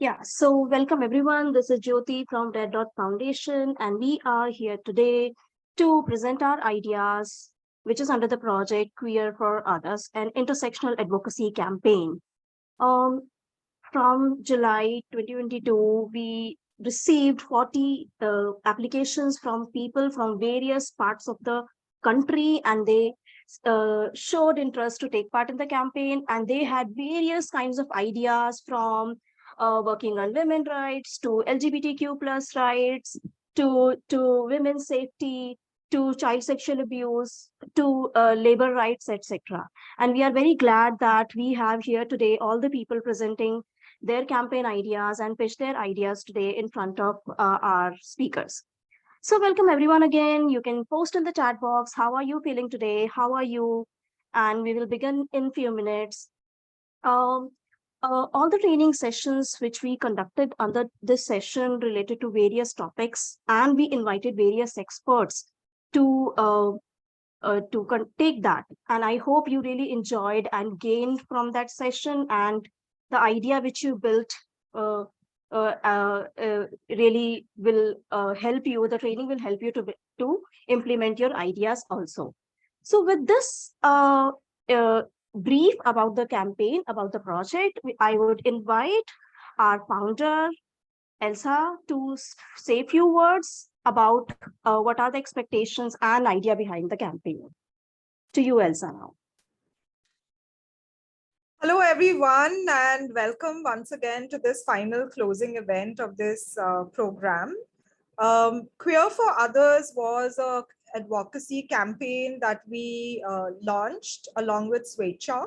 Yeah, so welcome everyone. This is Jyoti from Red Dot Foundation, and we are here today to present our ideas, which is under the project Queer for Others, an intersectional advocacy campaign. Um, from July 2022, we received 40 applications from people from various parts of the country, and they showed interest to take part in the campaign. And they had various kinds of ideas from working on women's rights to LGBTQ plus rights to women's safety to child sexual abuse to labor rights, etc. And we are very glad that we have here today all the people presenting their campaign ideas and pitch their ideas today in front of our speakers. So welcome everyone again. You can post in the chat box, how are you feeling today? How are you? And we will begin in few minutes. Um, all the training sessions which we conducted under this session related to various topics, and we invited various experts to take that. And I hope you really enjoyed and gained from that session, and the idea which you built uh, really will help you. The training will help you to implement your ideas also. So with this uh, brief about the campaign, about the project, I would invite our founder, Elsa, to say a few words about what are the expectations and idea behind the campaign. To you, Elsa, now. Hello, everyone, and welcome once again to this final closing event of this program. Queer for Others was an advocacy campaign that we launched along with Swechha.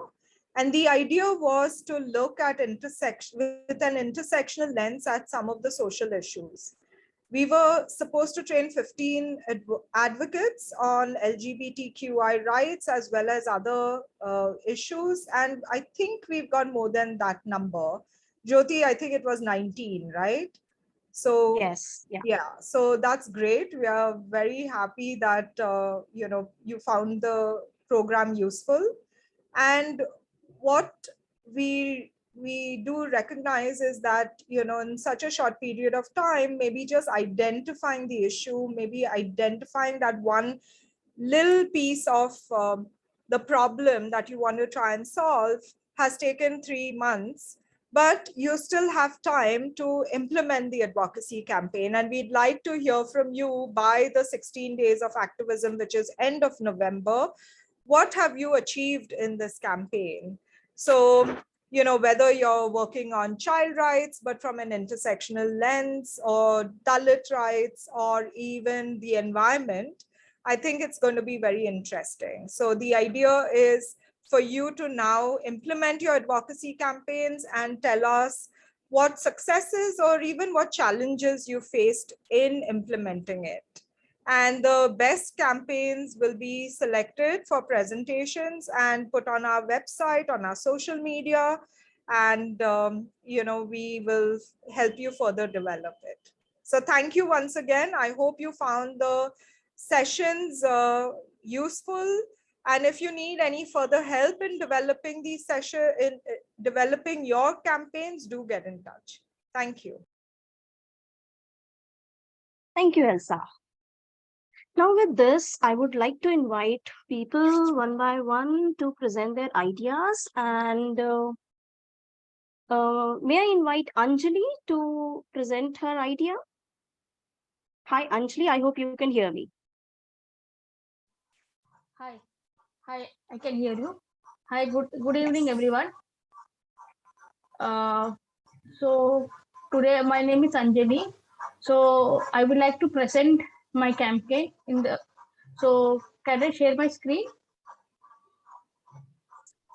And the idea was to look at with an intersectional lens at some of the social issues. We were supposed to train 15 advocates on LGBTQI rights as well as other issues. And I think we've got more than that number. Jyoti, I think it was 19, right? So Yes, yeah, so that's great. We are very happy that you found the program useful. And what we do recognize is that in such a short period of time, maybe just identifying the issue, maybe identifying that one little piece of the problem that you want to try and solve has taken 3 months, but you still have time to implement the advocacy campaign. And we'd like to hear from you by the 16 days of activism, which is end of November. What have you achieved in this campaign? So, whether you're working on child rights, but from an intersectional lens, or Dalit rights, or even the environment, I think it's going to be very interesting. So the idea is for you to now implement your advocacy campaigns and tell us what successes or even what challenges you faced in implementing it. And the best campaigns will be selected for presentations and put on our website, on our social media, and we will help you further develop it. So thank you once again. I hope you found the sessions useful. And if you need any further help in developing these sessions, in developing your campaigns, do get in touch. Thank you. thank you, Elsa. Now with this, I would like to invite people one by one to present their ideas. And may I invite Anjali to present her idea? Hi, Anjali, I hope you can hear me. Hi, I can hear you. Hi, good evening, everyone. So today my name is Anjali. So I would like to present my campaign so can I share my screen?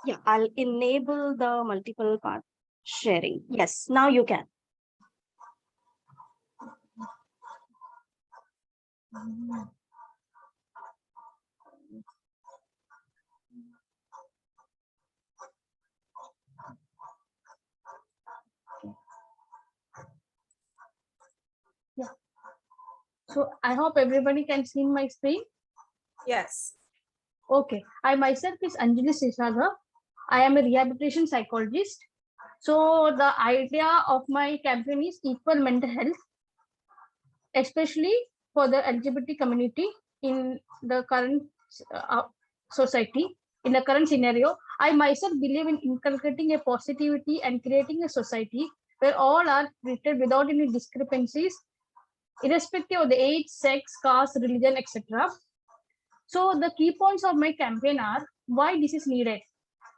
Yeah, I'll enable the multiple part sharing. Yes, now you can. Yeah. So I hope everybody can see my screen. Yes. Okay. I myself is Anjali Seshaga. I am a rehabilitation psychologist. So the idea of my campaign is equal mental health, especially for the LGBT community in the current uh, society. In the current scenario, I myself believe in inculcating a positivity and creating a society where all are treated without any discrepancies, irrespective of the age, sex, caste, religion, etc. So the key points of my campaign are why this is needed,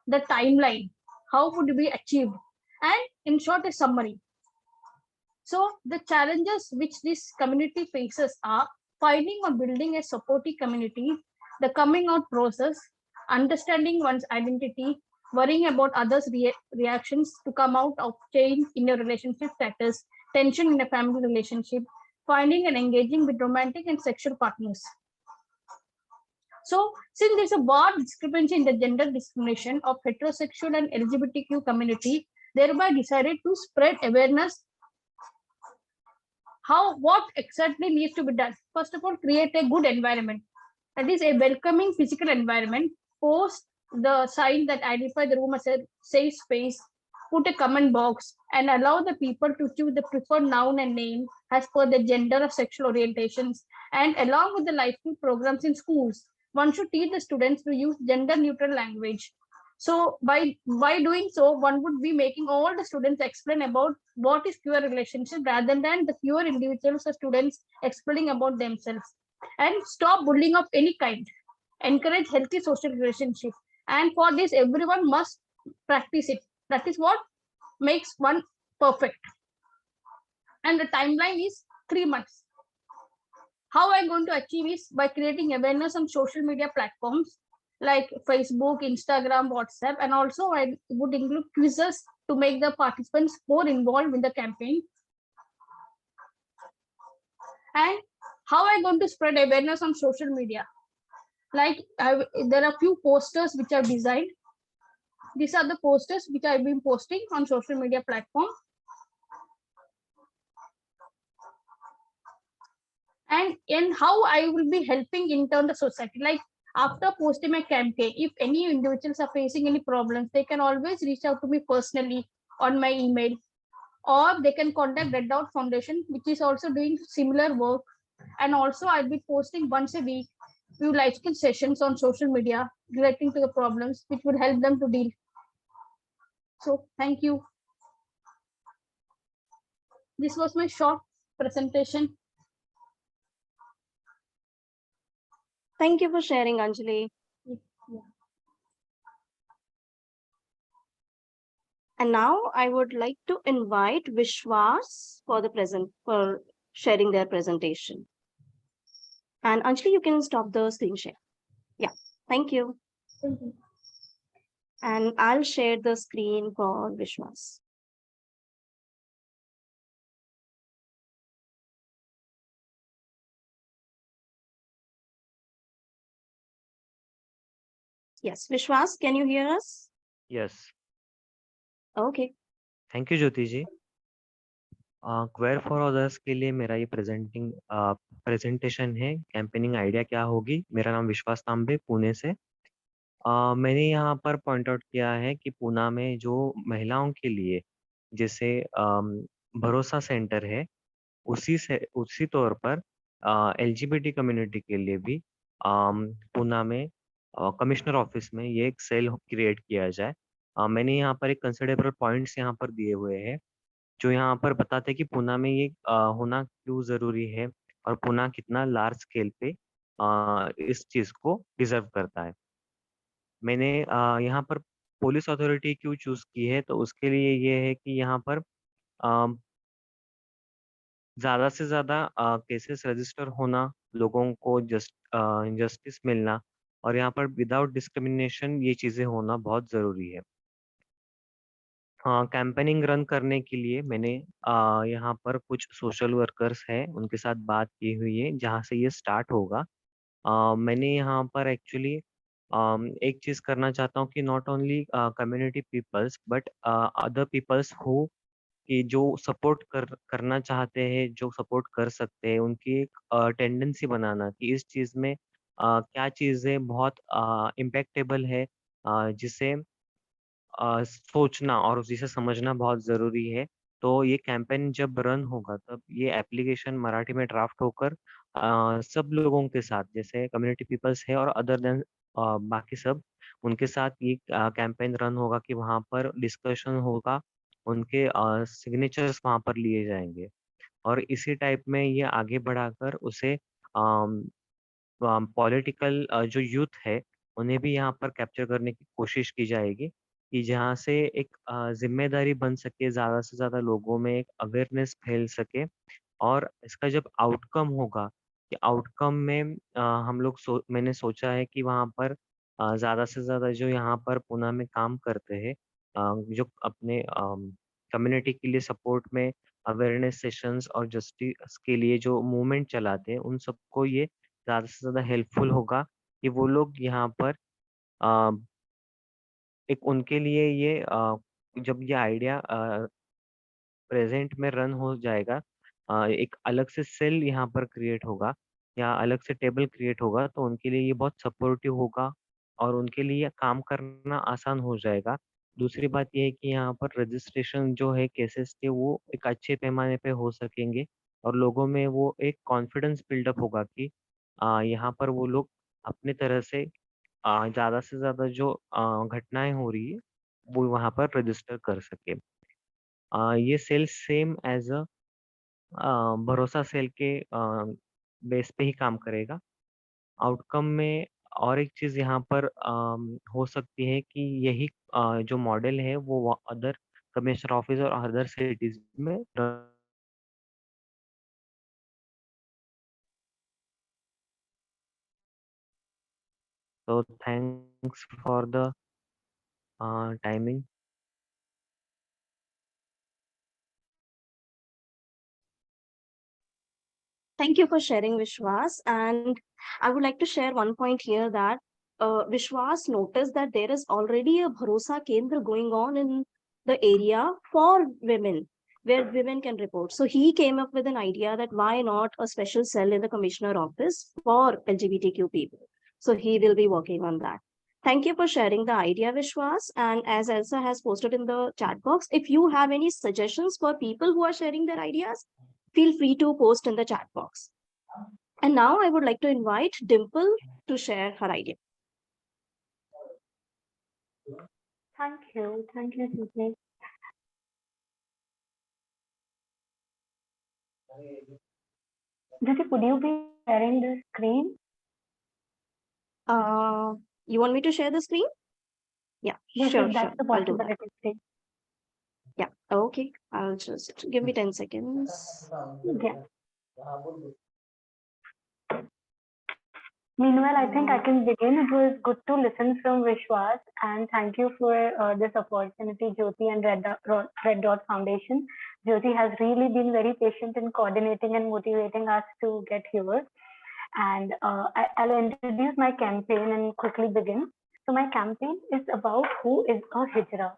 the timeline, how would be achieved, and in short, a summary. So the challenges which this community faces are finding or building a supportive community, the coming out process, understanding one's identity, worrying about others' reactions to come out of change in your relationship status, tension in a family relationship, finding and engaging with romantic and sexual partners. So, since there's a vast discrepancy in the gender discrimination of heterosexual and LGBTQ community, thereby decided to spread awareness how what exactly needs to be done. First of all, create a good environment, that is a welcoming physical environment. Post the sign that identify the room as a safe space, put a comment box, and allow the people to choose the preferred noun and name as per the gender or sexual orientations. And along with the life skill programs in schools, one should teach the students to use gender neutral language. So by doing so, one would be making all the students explain about what is queer relationship rather than the queer individuals or students explaining about themselves. And stop bullying of any kind. Encourage healthy social relationship. And for this, everyone must practice it. That is what makes one perfect. And the timeline is 3 months. How I'm going to achieve is by creating awareness on social media platforms like Facebook, Instagram, WhatsApp, and also I would include quizzes to make the participants more involved in the campaign. And how I'm going to spread awareness on social media. Like there are few posters which I've designed. These are the posters which I've been posting on social media platform. And how I will be helping in turn the society. Like after posting my campaign, if any individuals are facing any problems, they can always reach out to me personally on my email, or they can contact Red Dot Foundation, which is also doing similar work. And also I'll be posting once a week few life skill sessions on social media relating to the problems which would help them to deal. So thank you. This was my short presentation. Thank you for sharing, Anjali. Yeah. And now I would like to invite Vishwas for sharing their presentation. And Anjali, you can stop the screen share. Yeah, thank you. Thank you. And I'll share the screen for Vishwas. Yes, Vishwas, can you hear us? Yes, Okay. Thank you Jyoti ji. Query for others के लिए मेरा ये presentation है, campaigning idea क्या होगी। मेरा नाम विश्वास तांबे, पुणे से। मैंने यहाँ पर पॉइंट आउट किया है कि पूना में जो महिलाओं के लिए जैसे भरोसा सेंटर है, उसी तौर पर एलजीबीटी कम्युनिटी के लिए भी पूना में कमिश्नर ऑफिस में ये एक सेल क्रिएट किया जाए। मैंने यहाँ पर एक कंसिडरेबल पॉइंट्स यहाँ पर दिए हुए हैं जो यहाँ पर बताते हैं कि पूना में ये होना क्यों ज़रूरी है और पूना कितना लार्ज स्केल पे इस चीज़ को डिजर्व करता है। मैंने यहाँ पर पुलिस अथॉरिटी क्यों चूज़ की है, तो उसके लिए ये है कि यहाँ पर ज़्यादा से ज़्यादा केसेस रजिस्टर होना, लोगों को जस्टिस मिलना और यहाँ पर विदाउट डिस्क्रिमिनेशन ये चीज़ें होना बहुत ज़रूरी है। कैंपेनिंग रन करने के लिए मैंने यहाँ पर कुछ सोशल वर्कर्स हैं, उनके साथ बात की हुई है, जहाँ से ये स्टार्ट होगा। मैंने यहाँ पर एक्चुअली एक चीज़ करना चाहता हूँ कि not only community peoples but other peoples who कि जो सपोर्ट करना चाहते हैं, जो सपोर्ट कर सकते हैं, उनकी एक टेंडेंसी बनाना कि इस चीज़ में क्या चीज़ें बहुत इम्पैक्टेबल है, जिससे सोचना और उसी से समझना बहुत ज़रूरी है। तो ये कैंपेन जब रन होगा तब ये एप्लीकेशन मराठी में ड्राफ्ट होकर सब लोगों के साथ जैसे कम्युनिटी पीपल्स है और अदर देन बाकी सब उनके साथ ये कैंपेन रन होगा कि वहाँ पर डिस्कशन होगा, उनके सिग्नेचर्स वहाँ पर लिए जाएँगे और इसी टाइप में ये आगे बढ़ाकर उसे पॉलिटिकल जो यूथ है, उन्हें भी यहाँ पर कैप्चर करने की कोशिश की जाएगी, कि जहाँ से एक ज़िम्मेदारी बन सके, ज़्यादा से ज़्यादा लोगों में एक अवेयरनेस फैल सके और इसका जब आउटकम होगा, कि आउटकम में हम लोग मैंने सोचा है कि वहाँ पर ज़्यादा से ज़्यादा जो यहाँ पर पुणे में काम करते हैं जो अपने कम्युनिटी के लिए सपोर्ट में अवेयरनेस सेशंस और जस्टिस के लिए जो मूवमेंट चलाते हैं, उन सबको ये ज़्यादा से ज़्यादा हेल्पफुल होगा कि वो लोग यहाँ पर अ, एक उनके लिए ये जब ये आइडिया प्रेज़ेंट में रन हो जाएगा एक अलग से सेल यहाँ पर क्रिएट होगा या अलग से टेबल क्रिएट होगा, तो उनके लिए ये बहुत सपोर्टिव होगा और उनके लिए काम करना आसान हो जाएगा। दूसरी बात ये है कि यहाँ पर रजिस्ट्रेशन जो है केसेस के वो एक अच्छे पैमाने पे हो सकेंगे और लोगों में वो एक कॉन्फिडेंस बिल्डअप होगा कि यहाँ पर वो लोग अपनी तरह से ज़्यादा से ज़्यादा जो घटनाएँ हो रही है, वो वहाँ पर रजिस्टर कर सके। ये सेल सेम एज़ भरोसा सेल के बेस पे ही काम करेगा। आउटकम में और एक चीज़ यहाँ पर हो सकती है कि यही जो मॉडल है वो अदर कमिश्नर ऑफिस और अदर सिटीज़ में तो thanks for the timing. Thank you for sharing, Vishwas. And I would like to share one point here that Vishwas noticed that there is already a Bharosa Kendra going on in the area for women, where women can report. So he came up with an idea that why not a special cell in the commissioner office for LGBTQ people. So he will be working on that. Thank you for sharing the idea, Vishwas. And as Elsa has posted in the chat box, if you have any suggestions for people who are sharing their ideas, feel free to post in the chat box. And now I would like to invite Dimple to share her idea. Thank you. Thank you, Susie. Jyoti, would you be sharing the screen? You want me to share the screen? Yeah, Yes, sure, if sure. that's the I'll do that. possibility, please. Yeah, okay. I'll just give me 10 seconds. Yeah. Meanwhile, I think I can begin. It was good to listen from Vishwas, and thank you for this opportunity, Jyoti and Red Dot Foundation. Jyoti has really been very patient in coordinating and motivating us to get here. And I'll introduce my campaign and quickly begin. So my campaign is about who is a hijra.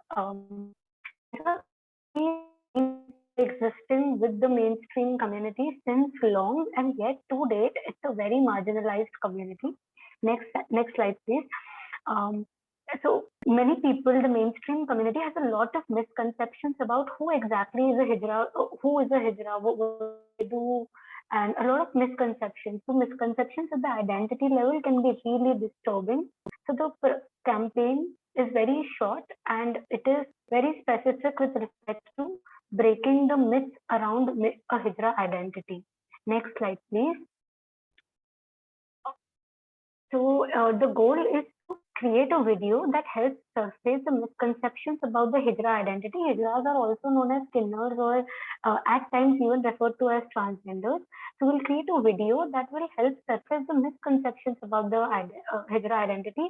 Hijra existing with the mainstream community since long, and yet to date, it's a very marginalized community. Next slide, please. Um, so many people, the mainstream community has a lot of misconceptions about who exactly is a hijra, what they do, and a lot of misconceptions. So misconceptions at the identity level can be really disturbing. So the campaign is very short and it is very specific with respect to breaking the myths around a hijra identity. Next slide, please. So the goal is to create a video that helps surface the misconceptions about the Hijra identity. Hijras are also known as Kinnars or at times even referred to as transgenders. So we'll create a video that will help surface the misconceptions about the Hijra identity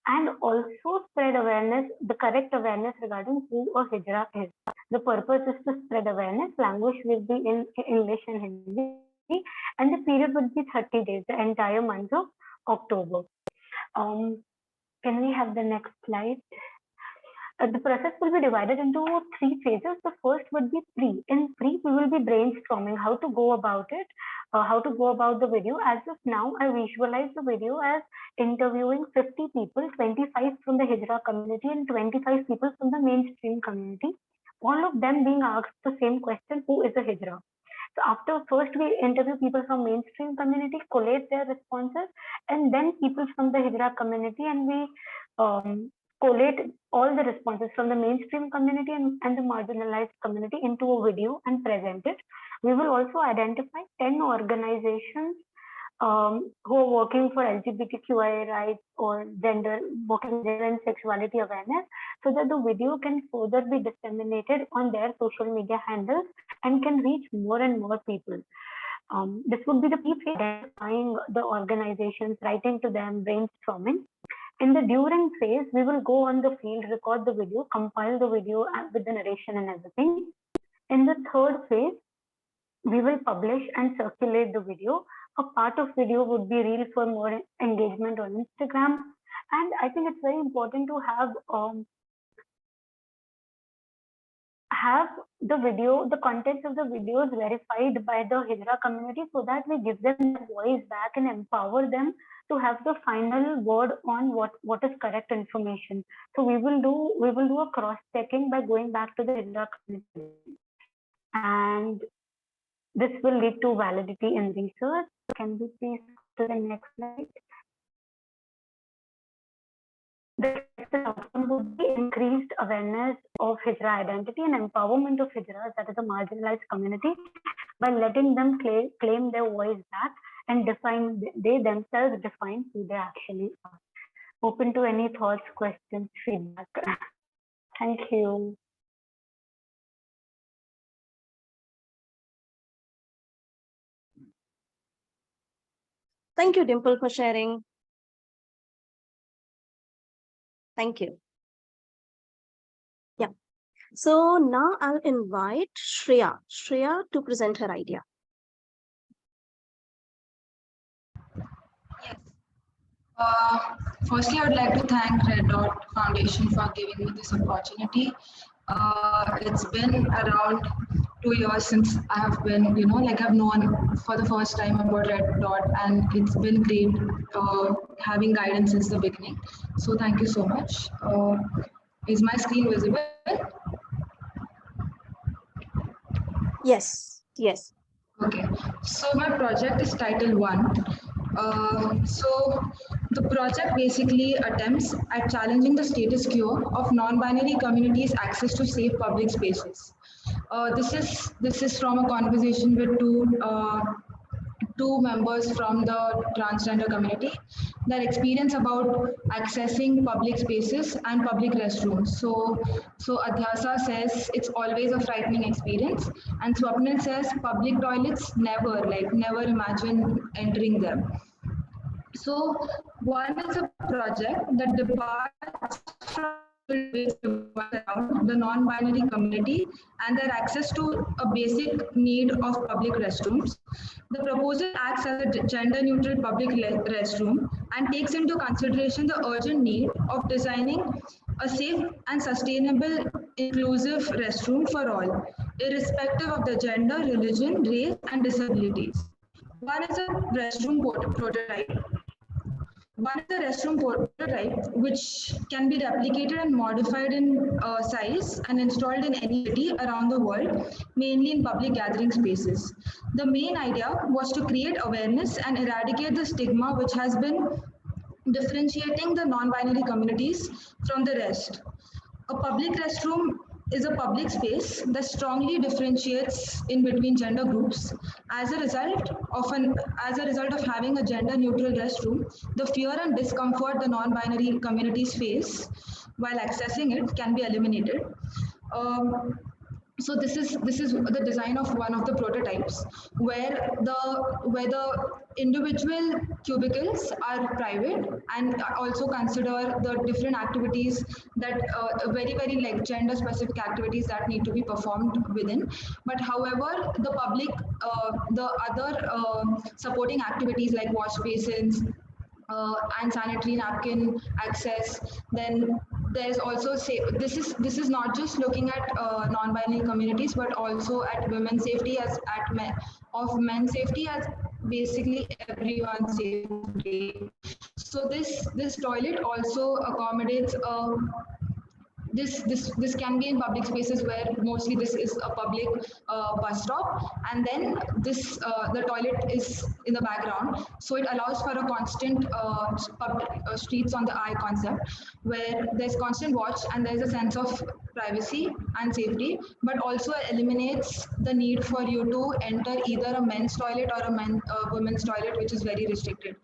and also spread awareness, the correct awareness regarding who a Hijra is. The purpose is to spread awareness. Language will be in English and Hindi, and the period would be 30 days, the entire month of October. Um, can we have the next slide? The process will be divided into 3 phases. The first would be pre. In pre, we will be brainstorming how to go about it, how to go about the video. As of now, I visualize the video as interviewing 50 people, 25 from the Hijra community and 25 people from the mainstream community. All of them being asked the same question, who is a Hijra? So after first we interview people from mainstream community, collate their responses, and then people from the Hijra community, and we collate all the responses from the mainstream community and the marginalized community into a video and present it. We will also identify 10 organizations who are working for LGBTQI rights or working gender and sexuality awareness, so that the video can further be disseminated on their social media handles and can reach more and more people. This would be the pre-phase, identifying the organizations, writing to them, brainstorming. In the during phase, we will go on the field, record the video, compile the video with the narration and everything. In the third phase, we will publish and circulate the video. A part of video would be reel for more engagement on Instagram. And I think it's very important to have the video, the contents of the videos verified by the Hijra community, so that we give them their voice back and empower them to have the final word on what is correct information. So we will do a cross-checking by going back to the Hijra community. And this will lead to validity in research. Can we please go to the next slide? The outcome would be increased awareness of Hijra identity and empowerment of Hijras, that is a marginalized community, by letting them claim their voice back and they themselves define who they actually are. Open to any thoughts, questions, feedback. Thank you. Thank you, Dimple, for sharing. Thank you. Yeah. So now I'll invite Shreya to present her idea. Yes. Firstly, I would like to thank Red Dot Foundation for giving me this opportunity. It's been around 2 years since I have been, I've known for the first time about Red Dot, and it's been great having guidance since the beginning. So thank you so much. Is my screen visible? Yes. Okay. So my project is titled One. So the project basically attempts at challenging the status quo of non-binary communities' access to safe public spaces. This is from a conversation with two members from the transgender community. Their experience about accessing public spaces and public restrooms. So Adhyasa says it's always a frightening experience, and Swapnil says public toilets never imagine entering them. So one is a project that departs from around the non-binary community and their access to a basic need of public restrooms. The proposal acts as a gender-neutral public restroom and takes into consideration the urgent need of designing a safe and sustainable, inclusive restroom for all, irrespective of the gender, religion, race, and disabilities. One is a restroom prototype. Which can be replicated and modified in size and installed in any city around the world, mainly in public gathering spaces. The main idea was to create awareness and eradicate the stigma which has been differentiating the non-binary communities from the rest. A public restroom is a public space that strongly differentiates in between gender groups. As a result of having a gender-neutral restroom, the fear and discomfort the non-binary communities face while accessing it can be eliminated. So this is the design of one of the prototypes where the individual cubicles are private and also consider the different activities that very like gender specific activities that need to be performed within. But however, the public the other supporting activities like wash basins and sanitary napkin access, then there's also this is not just looking at non-binary communities, but also at women's safety as at men's safety as basically everyone's safety. So this toilet also accommodates this can be in public spaces where mostly this is a public bus stop, and then this the toilet is in the background, so it allows for a constant streets on the eye concept, where there's constant watch and there's a sense of privacy and safety, but also eliminates the need for you to enter either a men's toilet or a women's toilet, which is very restricted.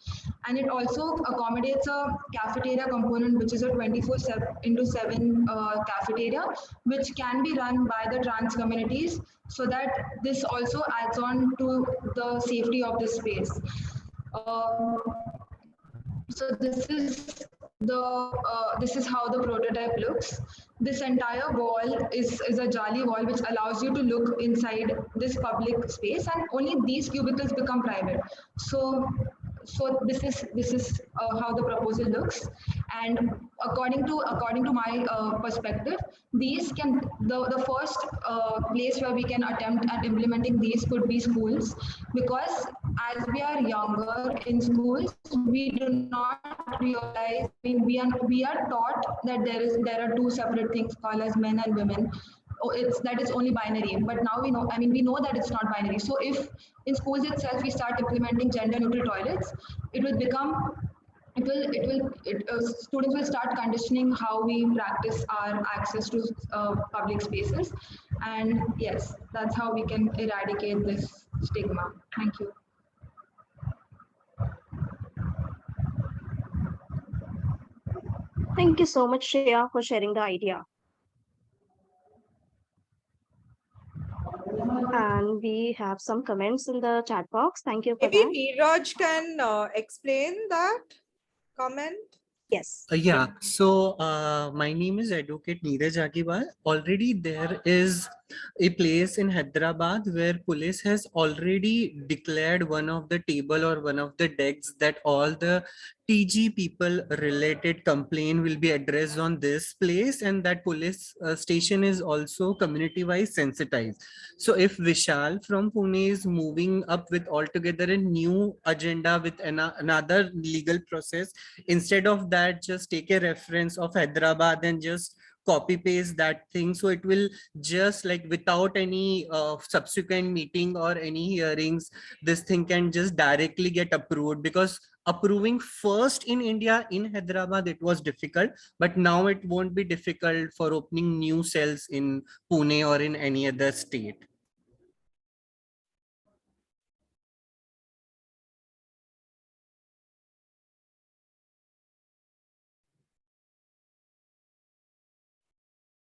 And it also accommodates a cafeteria component, which is a 24/7 cafeteria, which can be run by the trans communities, so that this also adds on to the safety of the space. So this is how the prototype looks. This entire wall is a jali wall, which allows you to look inside this public space, and only these cubicles become private. So this is how the proposal looks, and according to my perspective, these can the first place where we can attempt at implementing these could be schools, because as we are younger in schools, we do not realize. I mean, we are taught that there are two separate things called as men and women. It's only binary, but now we know. I mean, we know that it's not binary. So if in schools itself we start implementing gender neutral toilets, it will become students will start conditioning how we practice our access to public spaces, and yes, that's how we can eradicate this stigma. Thank you. Thank you so much, Shreya, for sharing the idea. And we have some comments in the chat box. Thank you for Maybe that. Neeraj can explain that comment. Yes. Yeah, so my name is Advocate Neeraj Agiwal. Already there is a place in Hyderabad where police has already declared one of the table or one of the decks that all the TG people related complaint will be addressed on this place, and that police station is also community wise sensitized. So if Vishal from Pune is moving up with altogether a new agenda with another legal process, instead of that, just take a reference of Hyderabad and just copy paste that thing, so it will just like without any subsequent meeting or any hearings, this thing can just directly get approved. Because approving first in India in Hyderabad, it was difficult, but now it won't be difficult for opening new cells in Pune or in any other state.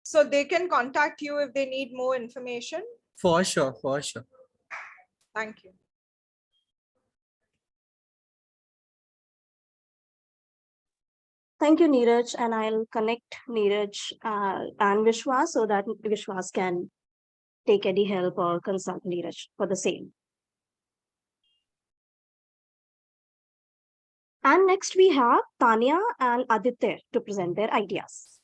So they can contact you if they need more information. For sure, for sure. Thank you. Thank you, Neeraj. And I'll connect Neeraj and Vishwas so that Vishwas can take any help or consult Neeraj for the same. And next we have Tanya and Aditya to present their ideas.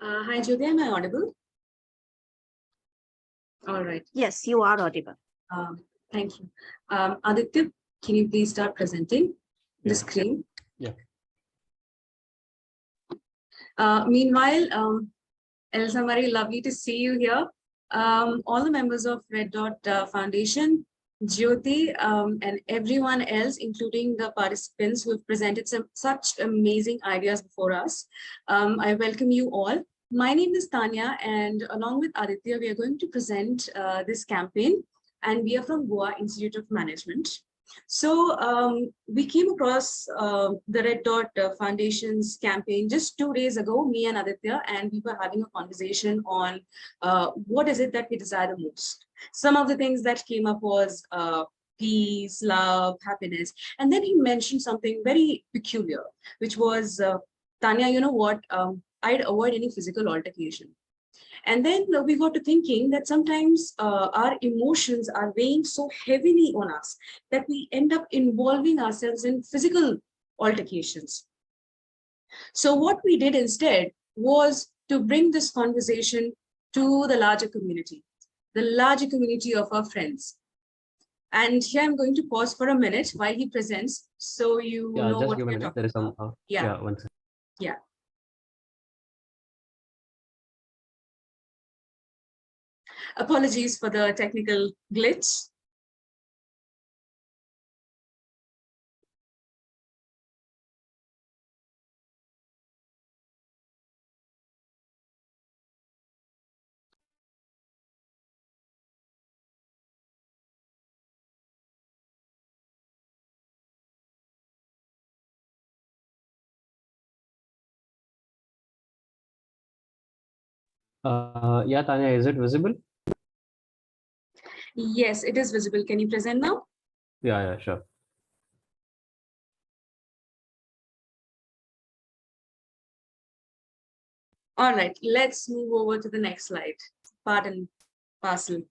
Hi, Jyoti, am I audible? All right. Yes, you are audible. Thank you. Aditya, can you please start presenting the screen? Yeah. Meanwhile, Elsa Marie, lovely to see you here. All the members of Red Dot Foundation, Jyoti, and everyone else, including the participants who have presented such amazing ideas before us. I welcome you all. My name is Tanya, and along with Aditya, we are going to present this campaign, and we are from Goa Institute of Management. So we came across the Red Dot Foundation's campaign just 2 days ago, me and Aditya, and we were having a conversation on what is it that we desire the most. Some of the things that came up was peace, love, happiness. And then he mentioned something very peculiar, which was, Tanya, you know what, I'd avoid any physical altercation. And then we got to thinking that sometimes our emotions are weighing so heavily on us that we end up involving ourselves in physical altercations. So what we did instead was to bring this conversation to the larger community of our friends. And here I'm going to pause for a minute while he presents, so you know just what give a we're minute. talking There is some. about. Yeah, one second. Yeah. Apologies for the technical glitch. Yeah, Tanya, is it visible? Yes, it is visible. Can you present now? Yeah, sure. All right, let's move over to the next slide. Part and parcel.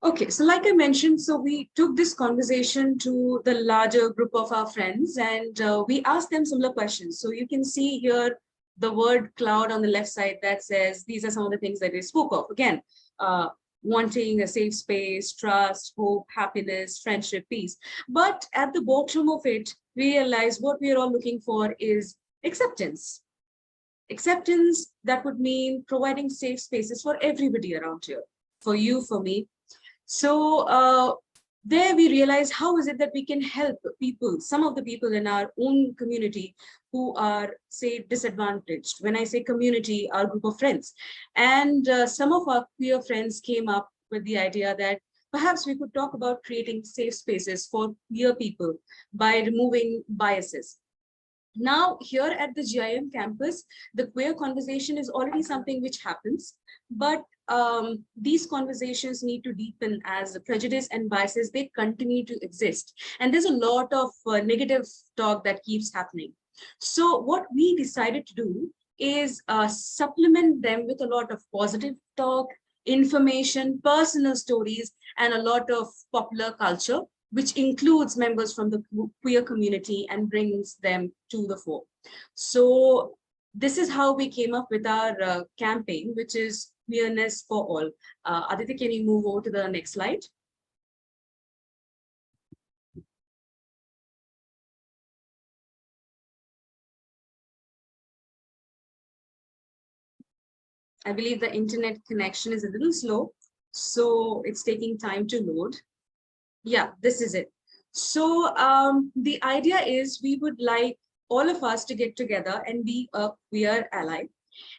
Okay, so like I mentioned, so we took this conversation to the larger group of our friends, and we asked them similar questions. So you can see here the word cloud on the left side that says these are some of the things that they spoke of. Again, wanting a safe space, trust, hope, happiness, friendship, peace. But at the bottom of it, we realize what we are all looking for is acceptance. Acceptance that would mean providing safe spaces for everybody around here, for you, for me. So there we realize how is it that we can help people, some of the people in our own community who are, say, disadvantaged. When I say community, our group of friends. And some of our queer friends came up with the idea that perhaps we could talk about creating safe spaces for queer people by removing biases. Now, here at the GIM campus, the queer conversation is already something which happens, but these conversations need to deepen as the prejudice and biases, they continue to exist. And there's a lot of negative talk that keeps happening. So what we decided to do is supplement them with a lot of positive talk, information, personal stories, and a lot of popular culture, which includes members from the queer community and brings them to the fore. So this is how we came up with our campaign, which is queerness for all. Aditi, can you move over to the next slide? I believe the internet connection is a little slow, so it's taking time to load. Yeah, this is it. So the idea is we would like all of us to get together and be a queer ally.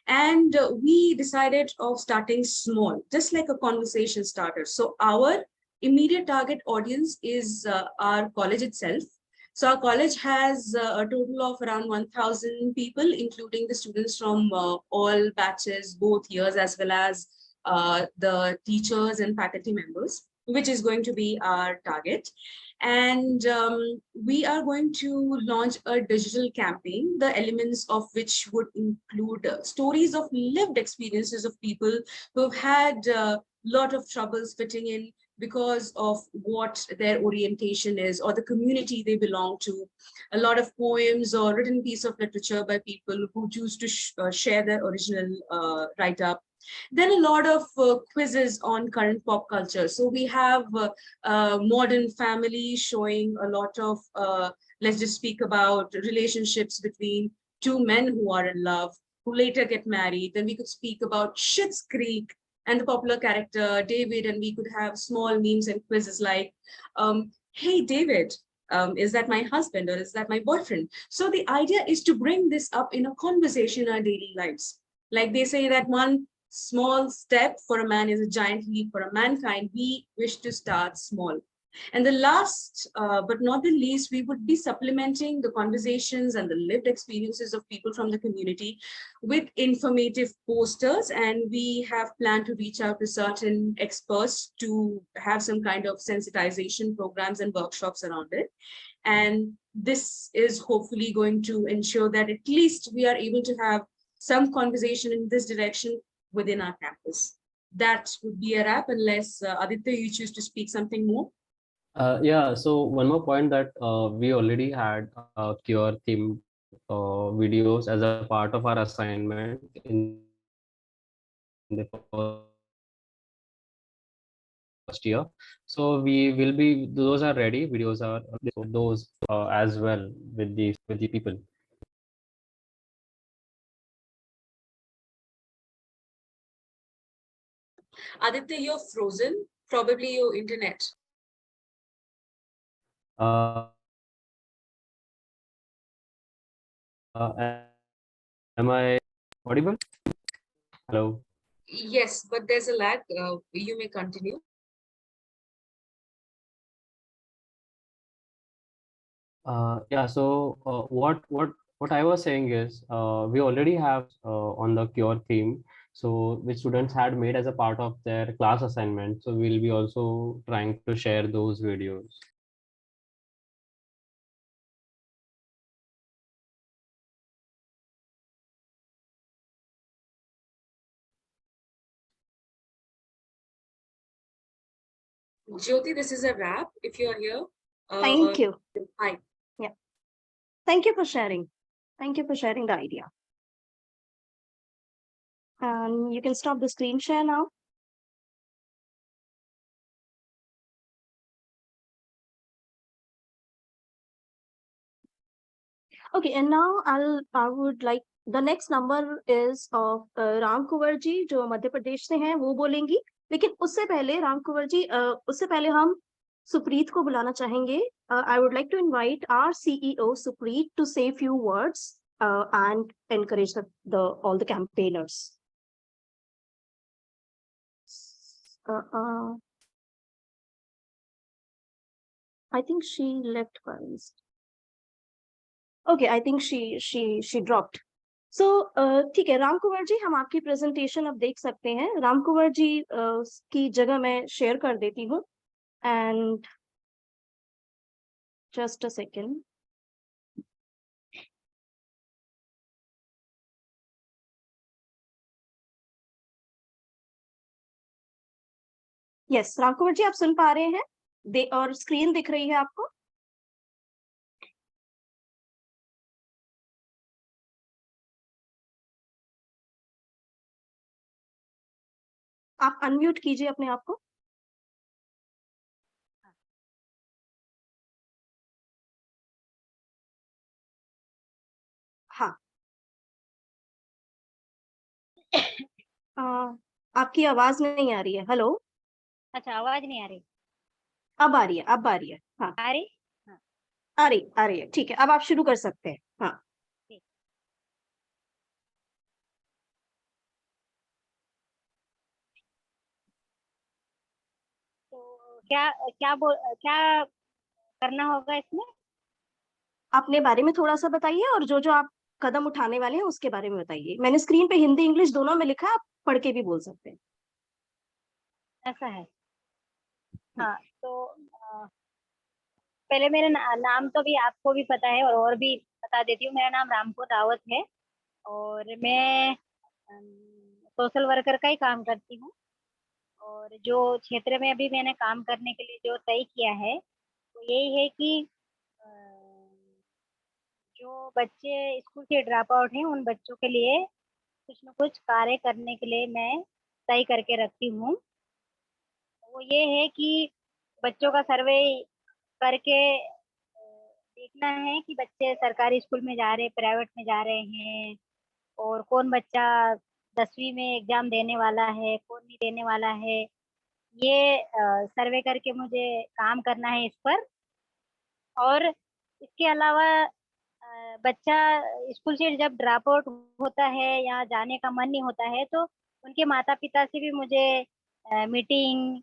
And we decided of starting small, just like a conversation starter. So our immediate target audience is our college itself. So our college has a total of around 1,000 people, including the students from all batches, both years, as well as the teachers and faculty members, which is going to be our target. And we are going to launch a digital campaign, the elements of which would include stories of lived experiences of people who've had a lot of troubles fitting in because of what their orientation is or the community they belong to. A lot of poems or written piece of literature by people who choose to share their original write-up. Then a lot of quizzes on current pop culture. So we have Modern Family showing a lot of, let's just speak about relationships between two men who are in love, who later get married. Then we could speak about Schitt's Creek and the popular character David, and we could have small memes and quizzes like, hey, David, is that my husband or is that my boyfriend? So the idea is to bring this up in a conversation in our daily lives. Like they say that one small step for a man is a giant leap for a mankind. We wish to start small. And the last, but not the least, we would be supplementing the conversations and the lived experiences of people from the community with informative posters. And we have planned to reach out to certain experts to have some kind of sensitization programs and workshops around it. And this is hopefully going to ensure that at least we are able to have some conversation in this direction within our campus. That would be a wrap, unless Aditya, you choose to speak something more. Yeah, so one more point that we already had cure themed videos as a part of our assignment in the first year. So we will be, those are ready, videos are so those as well with the people. Aditya, you're frozen. Probably your internet. Am I audible? Hello. Yes, but there's a lag. You may continue. Yeah, so what I was saying is we already have on the cure theme, so which students had made as a part of their class assignment. So we'll be also trying to share those videos. Jyoti, this is a wrap. If you are here, Thank you. hi. Yeah. Thank you for sharing. Thank you for sharing the idea. You can stop the screen share now. Okay, and now I would like the next number is of Ram Kunwar ji जो मध्य प्रदेश से हैं वो बोलेंगी, लेकिन उससे पहले राम कुंवर जी उससे पहले हम सुप्रीत को बुलाना चाहेंगे. I would like to invite our CEO Supreet to say few words and encourage the all the campaigners. I think she left first. Okay, I think she dropped. So ठीक है राम कुंवर जी, हम आपकी प्रेजेंटेशन अब देख सकते हैं. राम कुंवर जी की जगह मैं शेयर कर देती हूँ. And just a second. Yes Ram Kunwar ji, आप सुन पा रहे हैं और स्क्रीन दिख रही है आपको? आप अनम्यूट कीजिए अपने आप को. हाँ. आपकी आवाज नहीं आ रही है. हेलो. अच्छा, आवाज नहीं आ रही. अब आ रही है, अब आ रही है. हाँ आ रही. हाँ, आ रही है. ठीक है, अब आप शुरू कर सकते हैं. हाँ. ठीक. तो क्या करना होगा इसमें? अपने बारे में थोड़ा सा बताइए और जो जो आप कदम उठाने वाले हैं उसके बारे में बताइए. मैंने स्क्रीन पे हिंदी इंग्लिश दोनों में लिखा है, आप पढ़ के भी बोल सकते हैं. ऐसा है. हाँ, तो पहले मेरा नाम तो भी आपको भी पता है और भी बता देती हूँ. मेरा नाम रामपुर रावत है और मैं सोशल वर्कर का ही काम करती हूँ. और जो क्षेत्र में अभी मैंने काम करने के लिए जो तय किया है वो यही है कि अ, जो बच्चे स्कूल से ड्रॉप आउट हैं उन बच्चों के लिए कुछ न कुछ कार्य करने के लिए मैं तय करके रखती हूँ. वो ये है कि बच्चों का सर्वे करके देखना है कि बच्चे सरकारी स्कूल में जा रहे, प्राइवेट में जा रहे हैं और कौन बच्चा 10वीं में एग्जाम देने वाला है, कौन नहीं देने वाला है. ये सर्वे करके मुझे काम करना है इस पर. और इसके अलावा बच्चा स्कूल से जब ड्रॉप आउट होता है या जाने का मन नहीं होता है तो उनके माता पिता से भी मुझे मीटिंग,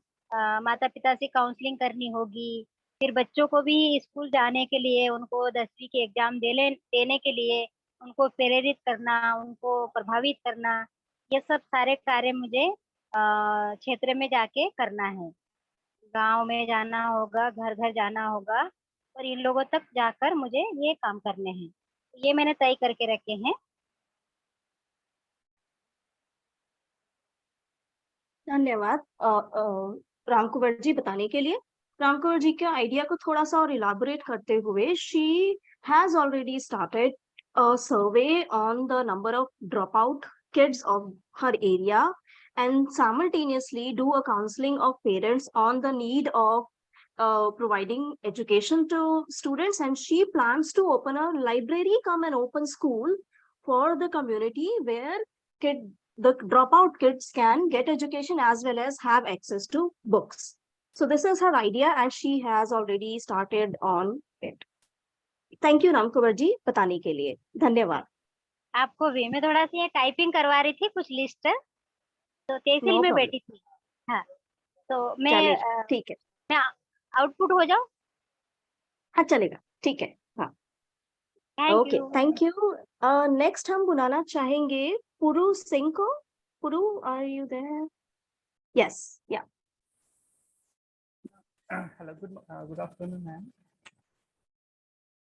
माता पिता से काउंसलिंग करनी होगी. फिर बच्चों को भी स्कूल जाने के लिए उनको 10वीं के एग्जाम देने के लिए उनको प्रेरित करना, उनको प्रभावित करना, ये सब सारे कार्य मुझे क्षेत्र में जाके करना है. गांव में जाना होगा, घर घर जाना होगा और इन लोगों तक जाकर मुझे ये काम करने हैं. ये मैंने तय करके रखे हैं. धन्यवाद राम कुंवर जी बताने के लिए. रामकुमार जी के आइडिया को थोड़ा सा और इलाबोरेट करते हुए, she has already started a survey on the number of dropout kids of her area and simultaneously do a counseling of parents on the need of providing education to students, and she plans to open a library come an open school for the community where the dropout kids can get education as well as have access to books. So this is her idea and she has already started on it. Thank you Ram Kunwar जी बताने के लिए, धन्यवाद. आपको भी मैं थोड़ा सी typing करवा रही थी कुछ लिस्ट, तो तहसील No में problem. बैठी थी. हाँ, तो चलिए मैं ठीक है. मैं आउटपुट हो जाऊं. हाँ चलेगा, ठीक है. हाँ thank okay, you. Thank you. Next हम बुलाना चाहेंगे पुरु सिंह को. पुरु, आर यू देयर? यस, या. Hello, good afternoon, ma'am.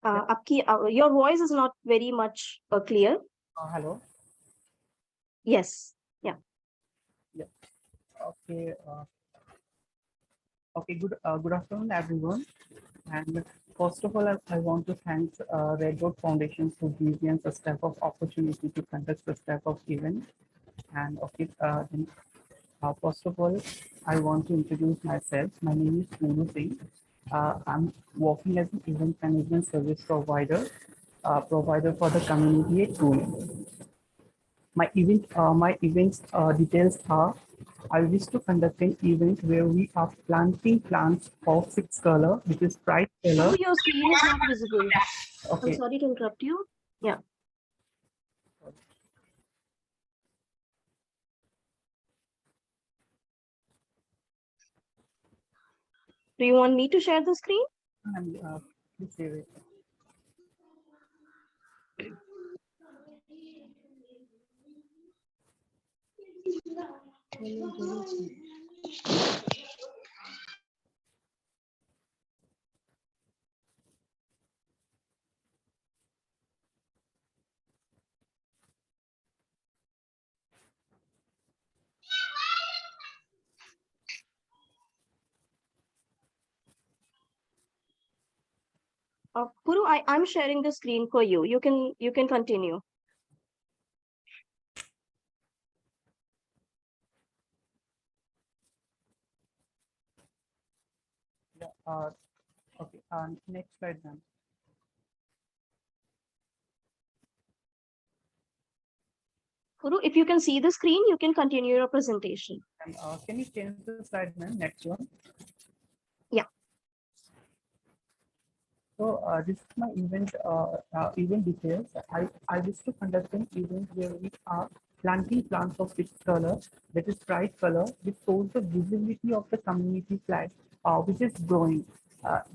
आपकी your voice is not very much clear. Hello. Yes, yeah. Yeah. Okay. Okay. Good afternoon, everyone. And first of all, I want to thank Red Dot Foundation for giving us a step of opportunity to conduct this type of event. And okay, then, first of all, I want to introduce myself. My name is Puru Singh. I'm working as an event management service provider, provider for the community at Pune. My events details are: I wish to conduct an event where we are planting plants of fixed color, which is bright color. Puru, your screen is not visible. I'm Okay. sorry to interrupt you. Yeah. Do you want me to share the screen? And please save it. Puru, I'm sharing the screen for you. You can continue. Yeah. Okay. Next slide, ma'am. Puru, if you can see the screen, you can continue your presentation. And can you change the slide, ma'am? Next one. Yeah. So this is my event details. I wish to conduct an event where we are planting plants of fixed color, that is bright color, which shows the visibility of the community flag, which is growing.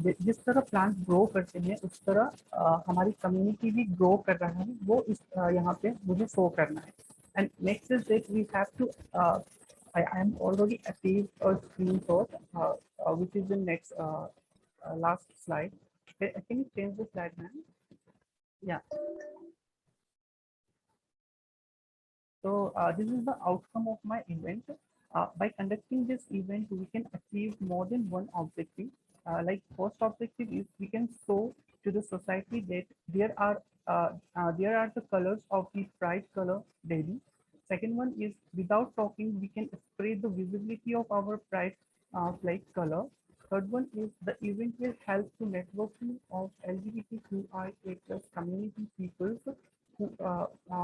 जिस तरह plant grow करते हैं उस तरह हमारी community भी grow कर रहा है, वो इस यहाँ पे मुझे शो करना है. And next is that we have to I am already achieved a screenshot, which is the next last slide. Can you change the slide, ma'am? Yeah. So this is the outcome of my event. By conducting this event, we can achieve more than one objective. Like first objective is we can show to the society that there are the colors of the bright color daily. Second one is without talking, we can spread the visibility of our bright light color. Third one is the event will help to networking of LGBTQIA+ community people who,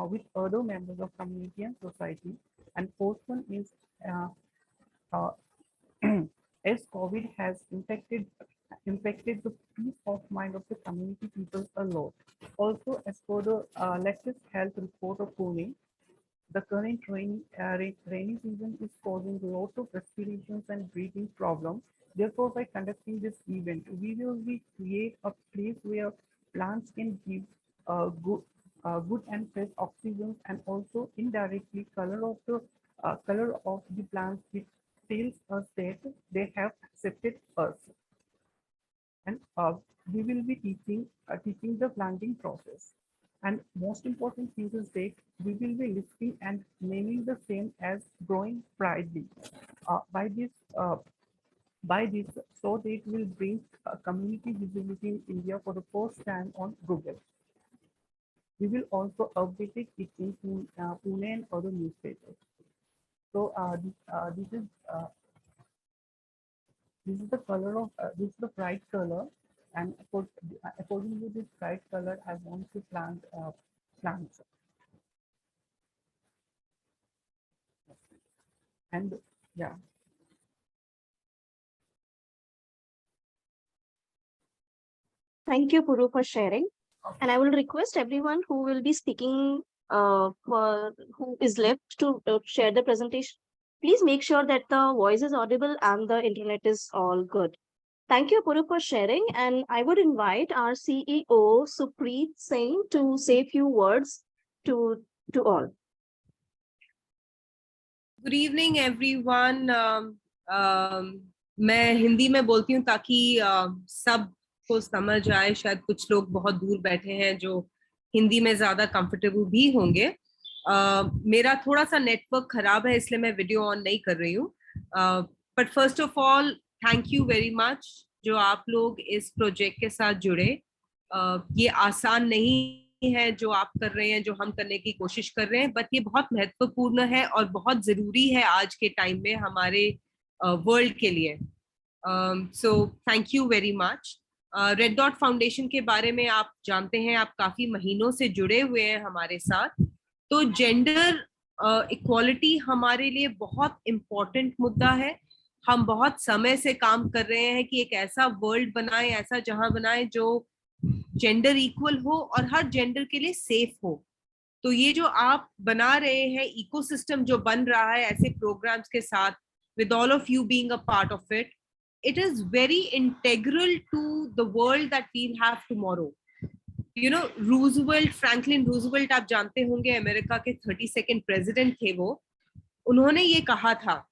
with other members of community and society. And fourth one is uh, as COVID has impacted the peace of mind of the community people a lot. Also, as per the latest health report of Pune, the current rainy season is causing a lot of respirations and breathing problems. Therefore, by conducting this event, we will create a place where plants can give good and fresh oxygen, and also indirectly color of the plants, which tells us that they have accepted us. And we will be teaching the planting process. And most important thing is that we will be listing and naming the same as growing brightly. By this, By this, so that it will bring community visibility in India for the first time on Google. We will also update it in Pune and other newspapers. So this is the color of this is the bright color, and according to this bright color, I want to plant plants. And yeah, Thank you, Puru, for sharing. And I will request everyone who will be speaking, who is left to share the presentation. Please make sure that the voice is audible and the internet is all good. Thank you, Puru, for sharing. And I would invite our CEO, Supreet Singh, to say a few words to all. Good evening everyone. मैं हिंदी में बोलती हूँ ताकि सब को समझ आए। शायद कुछ लोग बहुत दूर बैठे हैं जो हिंदी में ज्यादा कंफर्टेबल भी होंगे। मेरा थोड़ा सा नेटवर्क खराब है इसलिए मैं वीडियो ऑन नहीं कर रही हूँ। But first of all thank you very much जो आप लोग इस प्रोजेक्ट के साथ जुड़े। ये आसान नहीं है जो आप कर रहे हैं, जो हम करने की कोशिश कर रहे हैं, बट ये बहुत महत्वपूर्ण है और बहुत जरूरी है आज के टाइम में हमारे वर्ल्ड के लिए। So thank you very much. Red dot foundation के बारे में आप जानते हैं, आप काफी महीनों से जुड़े हुए हैं हमारे साथ। तो जेंडर इक्वालिटी हमारे लिए बहुत इम्पोर्टेंट मुद्दा है। हम बहुत समय से काम कर रहे हैं कि एक ऐसा वर्ल्ड बनाए, ऐसा जहां बनाए जो जेंडर इक्वल हो और हर जेंडर के लिए सेफ हो। तो ये जो आप बना रहे हैं इकोसिस्टम जो बन रहा है ऐसे प्रोग्राम्स के साथ, with all of you being a part of it, it is very integral to the world that we'll have tomorrow. You know, Franklin Roosevelt आप जानते होंगे, अमेरिका के 32nd प्रेसिडेंट थे वो। उन्होंने ये कहा था,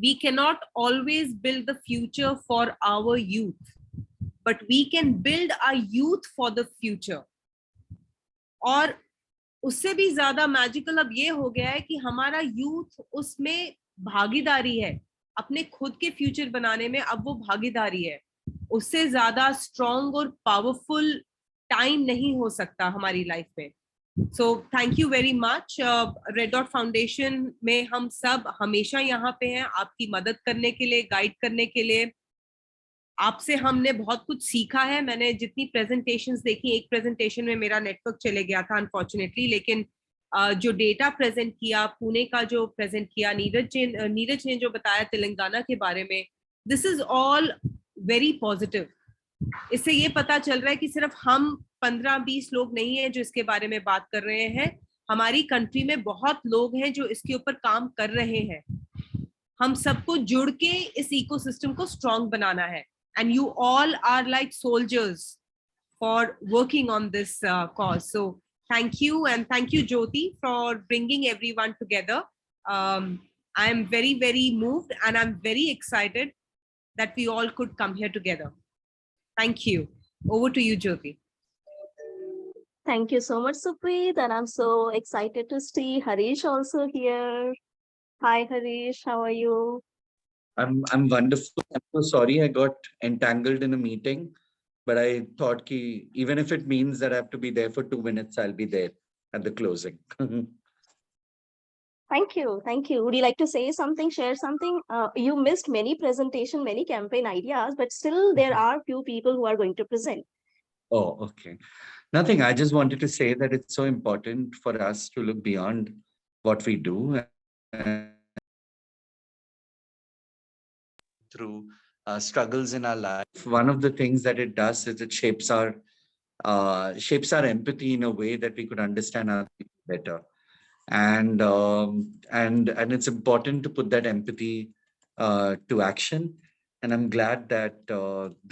we cannot always build the future for our youth, but we can build our youth for the future. और उससे भी ज्यादा मैजिकल अब ये हो गया है कि हमारा यूथ उसमें भागीदारी है, अपने खुद के फ्यूचर बनाने में अब वो भागीदारी है। उससे ज्यादा स्ट्रॉन्ग और पावरफुल टाइम नहीं हो सकता हमारी लाइफ में। So thank you very much. Red dot foundation में हम सब हमेशा यहाँ पे हैं आपकी मदद करने के लिए, गाइड करने के लिए। आपसे हमने बहुत कुछ सीखा है। मैंने जितनी प्रेजेंटेशंस देखी, एक प्रेजेंटेशन में मेरा नेटवर्क चले गया था अनफॉर्चुनेटली, लेकिन जो डेटा प्रेजेंट किया, पुणे का जो प्रेजेंट किया, नीरज ने जो बताया तेलंगाना के बारे में, this is all very positive. इससे ये पता चल रहा है कि सिर्फ हम 15-20 लोग नहीं है जो इसके बारे में बात कर रहे हैं, हमारी कंट्री में बहुत लोग हैं जो इसके ऊपर काम कर रहे हैं। हम सबको जुड़ के इस इकोसिस्टम को स्ट्रॉन्ग बनाना है। And you all are like soldiers for working on this cause. So thank you, and thank you, Jyoti, for bringing everyone together. I am very, very moved, and I'm very excited that we all could come here together. Thank you. Over to you, Jyoti. Thank you so much, Supreet, and I'm so excited to see Harish also here. Hi, Harish, how are you? I'm wonderful. I'm so sorry I got entangled in a meeting, but I thought ki even if it means that I have to be there for 2 minutes, I'll be there at the closing. Thank you. Thank you. Would you like to say something, share something? You missed many presentation, many campaign ideas, but still there are few people who are going to present. Oh, okay. Nothing. I just wanted to say that it's so important for us to look beyond what we do through struggles in our life. One of the things that it does is it shapes our empathy in a way that we could understand our people better. And it's important to put that empathy to action. And I'm glad that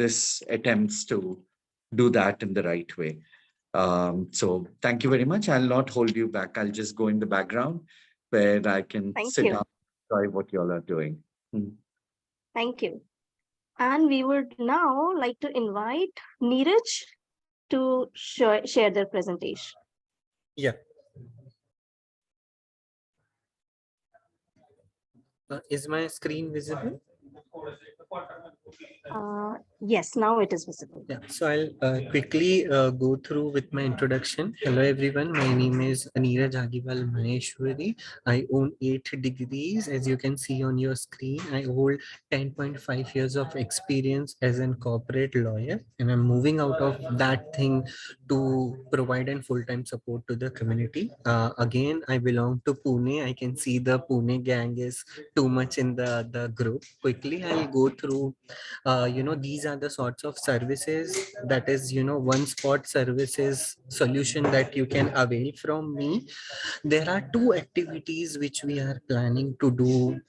this attempts to do that in the right way. So thank you very much. I'll not hold you back. I'll just go in the background where I can sit down and enjoy what you all are doing. Thank you. And we would now like to invite Neeraj to share their presentation. Yeah. Is my screen visible? Yes, now it is visible. Yeah, so I'll quickly go through with my introduction. Hello, everyone. My name is Neeraj Agiwal Maheshwari. I own 8 degrees. As you can see on your screen, I hold 10.5 years of experience as a corporate lawyer, and I'm moving out of that thing to provide an full-time support to the community. Again, I belong to Pune. I can see the Pune gang is too much in the group. Quickly, I'll go through these are the sorts of services that is one spot services solution that you can avail from me. There are two activities which we are planning to do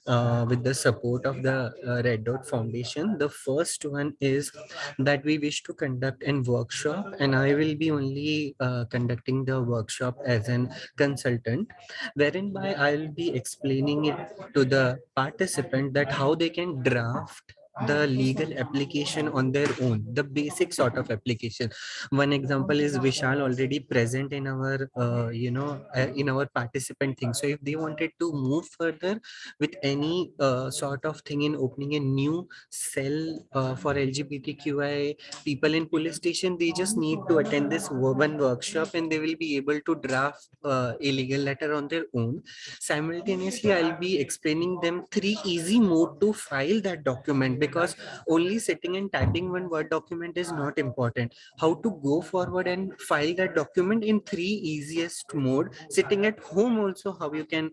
with the support of the Red Dot Foundation. The first one is that we wish to conduct an workshop, and I will be only conducting the workshop as an consultant, wherein by I'll be explaining it to the participant that how they can draft the legal application on their own, the basic sort of application. One example is Vishal already present in our in our participant thing. So if they wanted to move further with any sort of thing in opening a new cell for LGBTQI people in police station, they just need to attend this one workshop and they will be able to draft a legal letter on their own. Simultaneously, I'll be explaining them 3 easy mode to file that document, because only sitting and typing one Word document is not important. How to go forward and file that document in 3 easiest mode, sitting at home also, how you can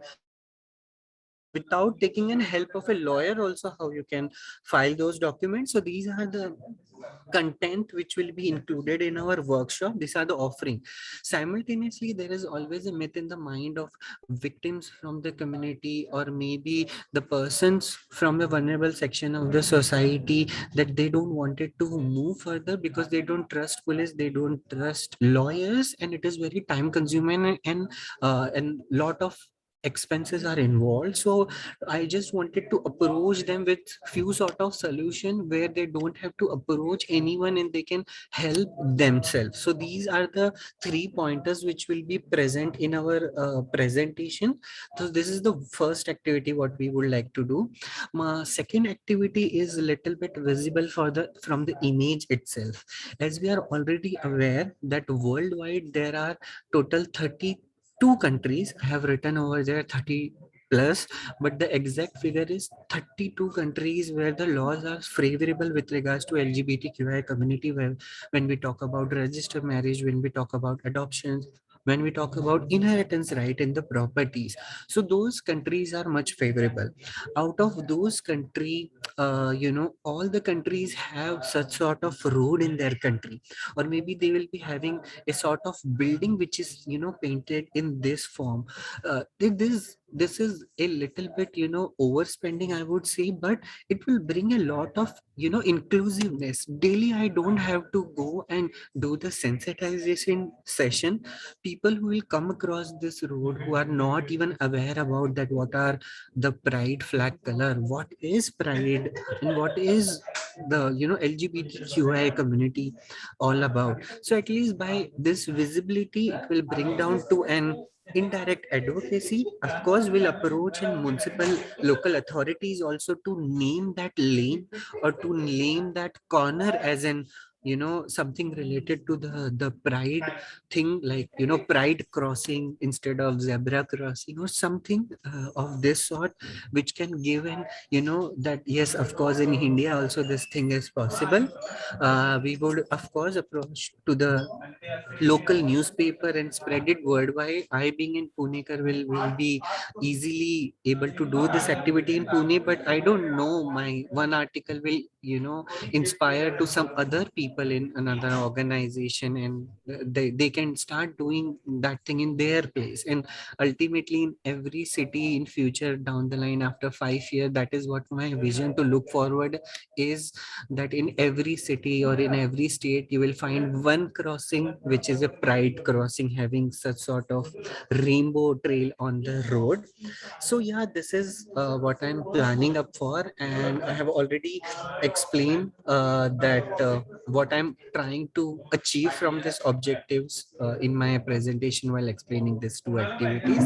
without taking in help of a lawyer also, how you can file those documents. So these are the content which will be included in our workshop. These are the offering. Simultaneously, there is always a myth in the mind of victims from the community, or maybe the persons from a vulnerable section of the society, that they don't want it to move further because they don't trust police, they don't trust lawyers, and it is very time consuming, and lot of expenses are involved. So I just wanted to approach them with few sort of solution where they don't have to approach anyone and they can help themselves. So these are the 3 pointers which will be present in our presentation. So this is the first activity what we would like to do. My second activity is a little bit visible for the from the image itself. As we are already aware that worldwide there are total 32 countries. I have written over there 30 plus, but the exact figure is 32 countries where the laws are favorable with regards to LGBTQI community. When we talk about registered marriage, when we talk about adoptions, when we talk about inheritance right in the properties, so those countries are much favorable. Out of those country, all the countries have such sort of road in their country, or maybe they will be having a sort of building which is painted in this form. This is a little bit overspending, I would say, but it will bring a lot of inclusiveness. Daily I don't have to go and do the sensitization session. People who will come across this road who are not even aware about that, what are the pride flag color, what is pride, and what is the LGBTQI community all about. So at least by this visibility, it will bring down to an indirect advocacy. Of course, will approach in municipal local authorities also to name that lane or to name that corner as an something related to the pride thing, like pride crossing instead of zebra crossing, or something of this sort, which can give an that yes, of course, in India also this thing is possible. We would of course approach to the local newspaper and spread it worldwide. I being in Punekar will be easily able to do this activity in Pune, but I don't know, my one article will inspire to some other people in another organization, and they can start doing that thing in their place. And ultimately in every city in future down the line after 5 years, that is what my vision to look forward is, that in every city or in every state you will find one crossing which is a pride crossing, having such sort of rainbow trail on the road. So yeah, this is what I'm planning up for, and I have already explained that what I'm trying to achieve from this objectives in my presentation while explaining these two activities.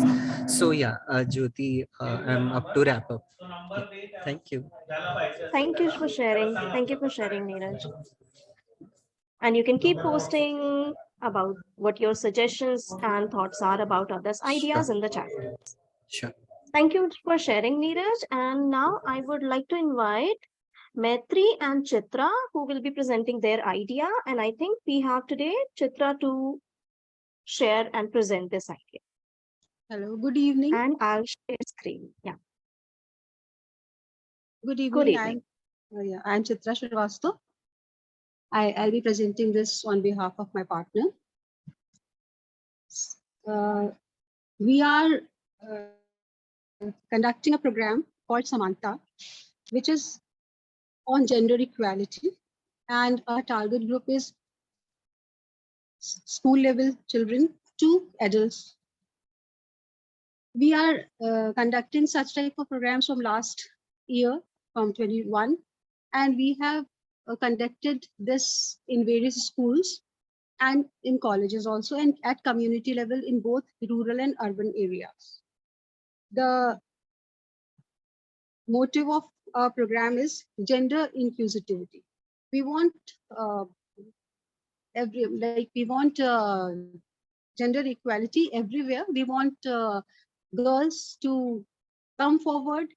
So yeah, Jyoti, I'm up to wrap up. Thank you. Thank you for sharing. Thank you for sharing, Neeraj. And you can keep posting about what your suggestions and thoughts are about others' ideas Sure. in the chat. Sure. Thank you for sharing, Neeraj. And now I would like to invite Maitri and Chitra, who will be presenting their idea. And I think we have today Chitra to share and present this idea. Hello, good evening. And I'll share screen. Yeah. Good Good evening. evening. I'm Chitra Srivastava. I'll be presenting this on behalf of my partner. Uh, we are conducting a program called Samanta, which is on gender equality, and our target group is school level children to adults. We are conducting such type of programs from last year, from 21, and we have conducted this in various schools and in colleges also, and at community level in both rural and urban areas. The motive of our program is gender inclusivity. We want gender equality everywhere. We want girls to come forward,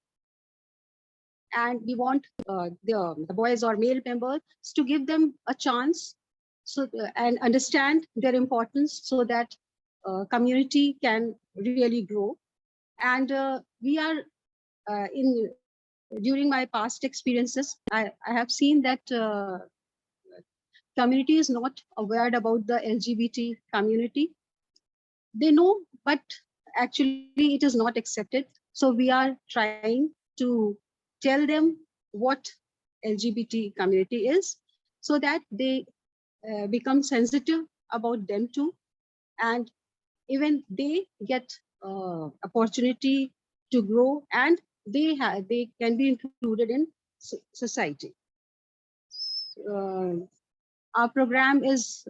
and we want the boys or male members to give them a chance, so and understand their importance, so that community can really grow. And we are during my past experiences, I have seen that community is not aware about the LGBT community. They know, but actually it is not accepted. So we are trying to tell them what LGBT community is, so that they become sensitive about them too, and even they get opportunity to grow, and they can be included in society. Uh, our program is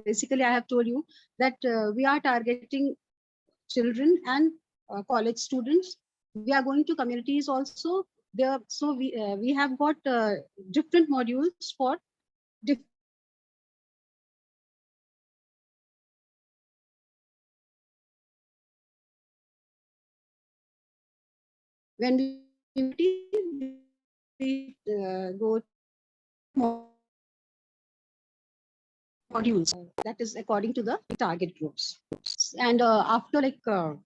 basically, I have told you that we are targeting children and college students. We are going to communities also there, so we have got different modules for different when we go modules that is according to the target groups. And after and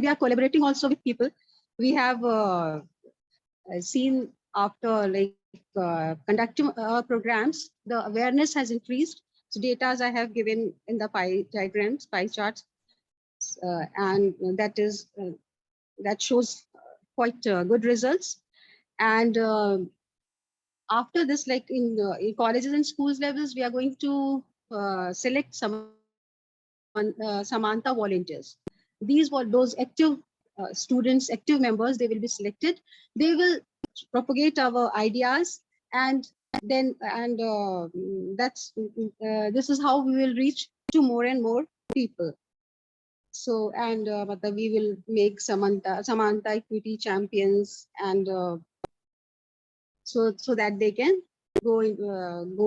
we are collaborating also with people. We have seen after conducting programs, the awareness has increased. So data I have given in the pie diagrams, pie charts, and that shows quite good results. And after this, in colleges and schools levels, we are going to select Samantha volunteers. These were those active students, active members. They will be selected. They will propagate our ideas, and then this is how we will reach to more and more people. So, and we will make Samantha equity champions, and so that they can go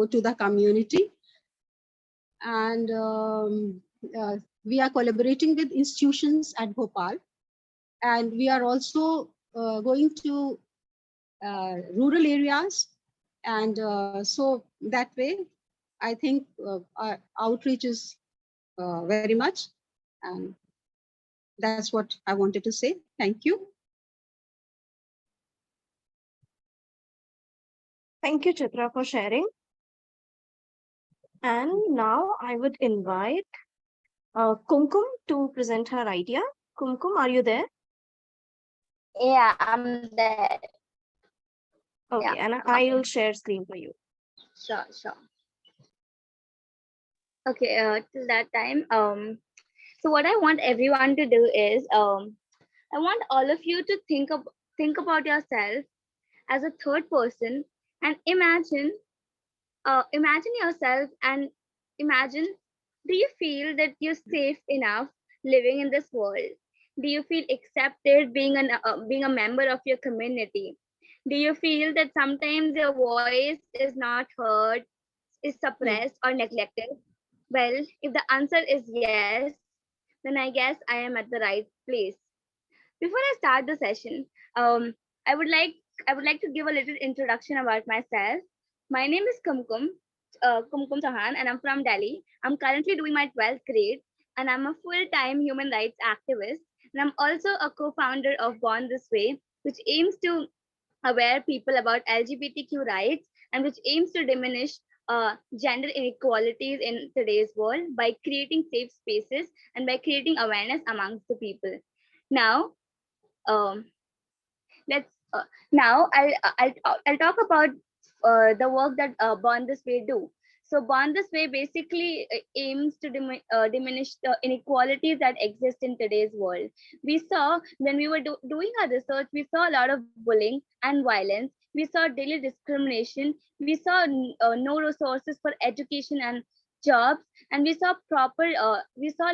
to the community. And we are collaborating with institutions at Bhopal, and we are also going to rural areas, and so that way I think our outreach is very much, and that's what I wanted to say. Thank you. Thank you, Chitra, for sharing. And now I would invite Kumkum to present her idea. Kumkum, are you there? Yeah, I'm there. Okay, and I'll share screen for you. Sure. Okay, till that time, so what I want everyone to do is, I want all of you to think about yourself as a third person And imagine yourself and imagine, do you feel that you're safe enough living in this world? Do you feel accepted being a member of your community? Do you feel that sometimes your voice is not heard, is suppressed or neglected? Well, if the answer is yes, then I guess I am at the right place. Before I start the session, um, I would like I would like to give a little introduction about myself. My name is Kumkum Chauhan, and I'm from Delhi. I'm currently doing my 12th grade, and I'm a full-time human rights activist. And I'm also a co-founder of Born This Way, which aims to aware people about LGBTQ rights and which aims to diminish gender inequalities in today's world by creating safe spaces and by creating awareness amongst the people. Now, um, let's now I'll talk about the work that Born This Way do. So Born This Way basically aims to diminish the inequalities that exist in today's world. We saw when we were doing our research, we saw a lot of bullying and violence. We saw daily discrimination. We saw no resources for education and jobs, and we saw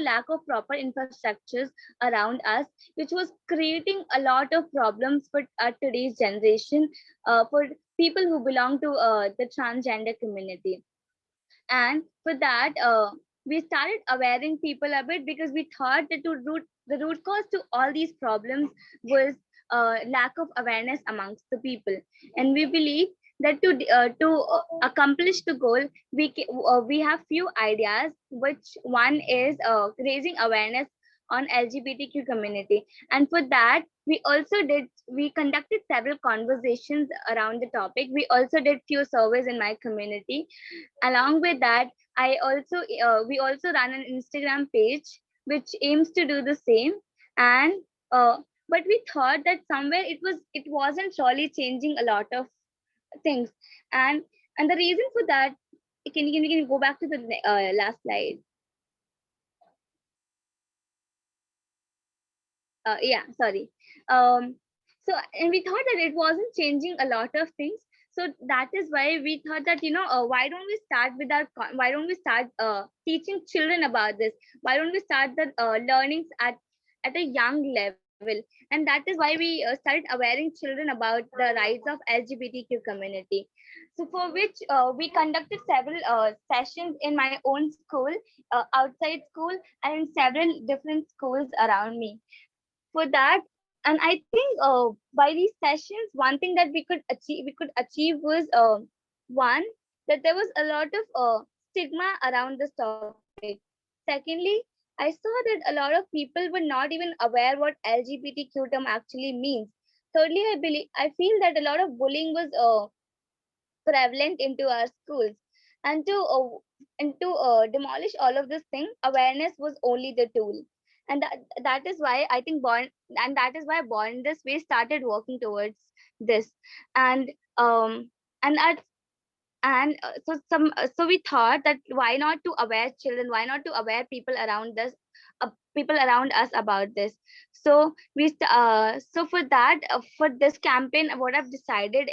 lack of proper infrastructures around us, which was creating a lot of problems for today's generation, for people who belong to the transgender community. And for that, we started awareing people a bit because we thought that the root cause to all these problems was lack of awareness amongst the people. And we believe that to accomplish the goal, we have few ideas, which one is raising awareness on LGBTQ community. And for that, we conducted several conversations around the topic. We also did few surveys in my community. Along with that, we also run an Instagram page which aims to do the same. And uh, but we thought that somewhere it wasn't really changing a lot of things. And and the reason for that, can you go back to the last slide? Yeah, sorry. So and we thought that it wasn't changing a lot of things. So that is why we thought that, why don't we start teaching children about this? Why don't we start the learnings at a young level? And that is why we started awareing children about the rights of LGBTQ community. So for which we conducted several sessions in my own school, outside school, and in several different schools around me. For that, and I think by these sessions, one thing that we could achieve was, one, that there was a lot of stigma around this topic. Secondly, I saw that a lot of people were not even aware what LGBTQ term actually means. Thirdly, I feel that a lot of bullying was prevalent into our schools. And to demolish all of this thing, awareness was only the tool. And that is why I think Born This Way started working towards this. And um and at, and so we thought that why not to aware children, why not to aware people around us about this. So for that, for this campaign, what I've decided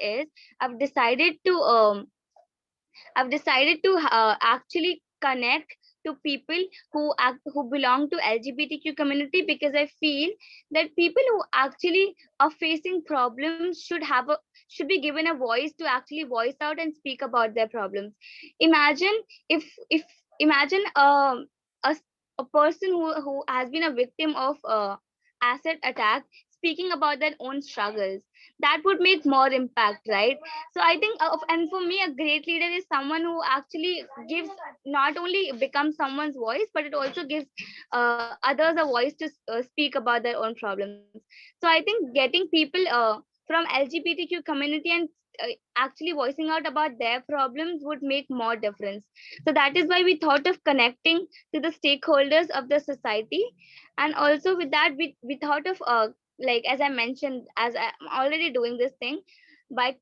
to um I've decided to actually connect to people who belong to LGBTQ community, because I feel that people who actually are facing problems should be given a voice to actually voice out and speak about their problems. Imagine if imagine a, s- a person who has been a victim of asset attack speaking about their own struggles. That would make more impact, right? So I think, and for me, a great leader is someone who actually gives, not only becomes someone's voice, but it also gives others a voice to speak about their own problems. So I think getting people from LGBTQ community and actually voicing out about their problems would make more difference. So that is why we thought of connecting to the stakeholders of the society. And also with that, we thought of like, as I mentioned, as I'm already doing this thing, by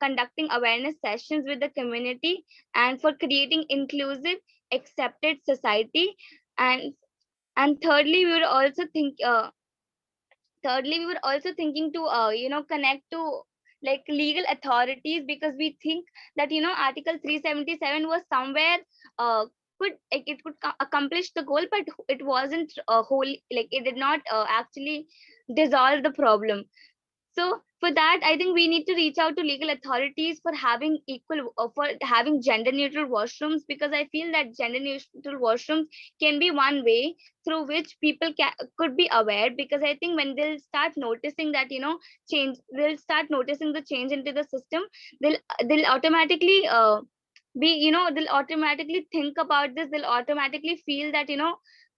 conducting awareness sessions with the community, and for creating inclusive, accepted society. And and thirdly, we were also thinking to connect to like legal authorities, because we think that Article 377 was somewhere could, like, it could accomplish the goal, but it wasn't whole, like it did not actually dissolve the problem. So for that, I think we need to reach out to legal authorities for having for having gender neutral washrooms, because I feel that gender neutral washrooms can be one way through which people could be aware. Because I think when they'll start noticing that change, they'll start noticing the change into the system, they'll automatically they'll automatically think about this, they'll automatically feel that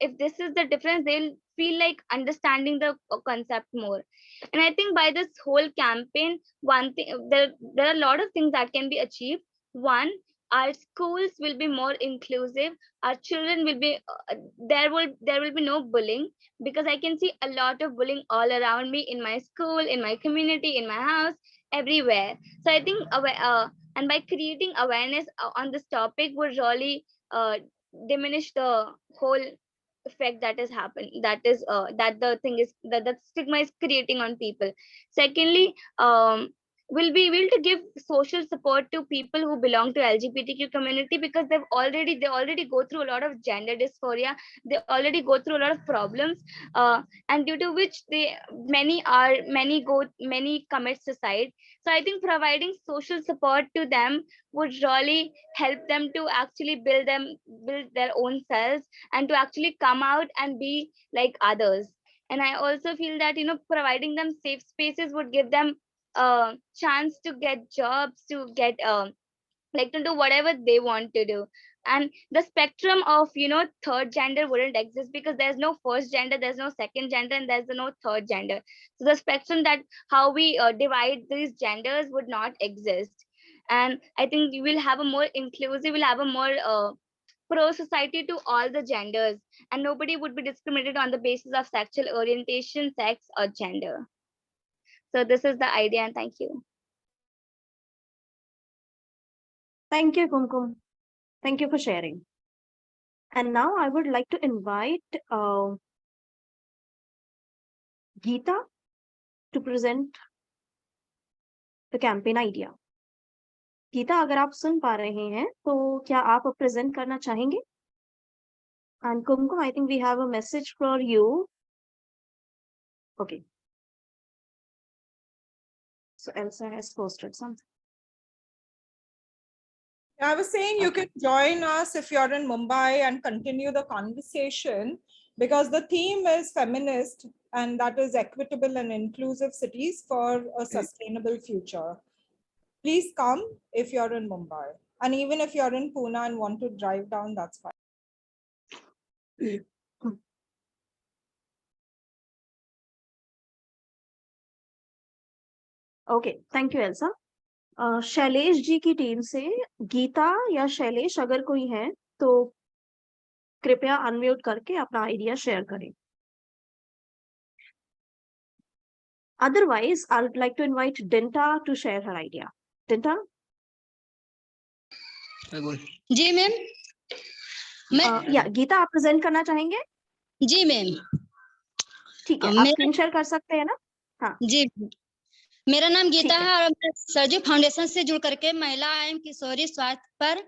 if this is the difference, they'll feel like understanding the concept more. And I think by this whole campaign, one thing, there are a lot of things that can be achieved. One, our schools will be more inclusive, our children will be there will be no bullying, because I can see a lot of bullying all around me, in my school, in my community, in my house, everywhere. So I think and by creating awareness on this topic would really diminish the whole effect that is happening, that is that the thing is that the stigma is creating on people. Secondly, will be able to give social support to people who belong to LGBTQ community, because they already go through a lot of gender dysphoria, they already go through a lot of problems, and due to which many commit suicide. So I think providing social support to them would really help them to actually build their own selves, and to actually come out and be like others. And I also feel that providing them safe spaces would give them a chance to get jobs, to get like to do whatever they want to do. And the spectrum of third gender wouldn't exist, because there's no first gender, there's no second gender, and there's no third gender. So the spectrum, that how we divide these genders, would not exist. And I think we will have a more inclusive, we'll have a more pro society to all the genders, and nobody would be discriminated on the basis of sexual orientation, sex, or gender. So this is the idea, and thank you. Thank you, Kumkum. Thank you for sharing. And now I would like to invite Geeta to present the campaign idea. Gita, अगर आप सुन पा रहे हैं तो क्या आप present करना चाहेंगे? And Kumkum, I think we have a message for you. Okay. So Elsa has posted something. I was saying you can join us if you're in Mumbai and continue the conversation, because the theme is feminist, and that is equitable and inclusive cities for a sustainable future. Please come if you're in Mumbai. And even if you're in Pune and want to drive down, that's fine. Okay, thank you, Elsa. Shailesh ji की team से गीता या शैलेश अगर कोई है तो कृपया unmute करके अपना आइडिया शेयर करें. Otherwise, I would like to invite Dinta to share her idea. Dinta? Ji ma'am. या गीता, आप प्रेजेंट करना चाहेंगे? जी मैम. ठीक है, आप स्क्रीन शेयर कर सकते हैं ना? हाँ जी. मेरा नाम गीता है और मैं सरजू फाउंडेशन से जुड़ करके महिला एवं किशोरी स्वास्थ्य पर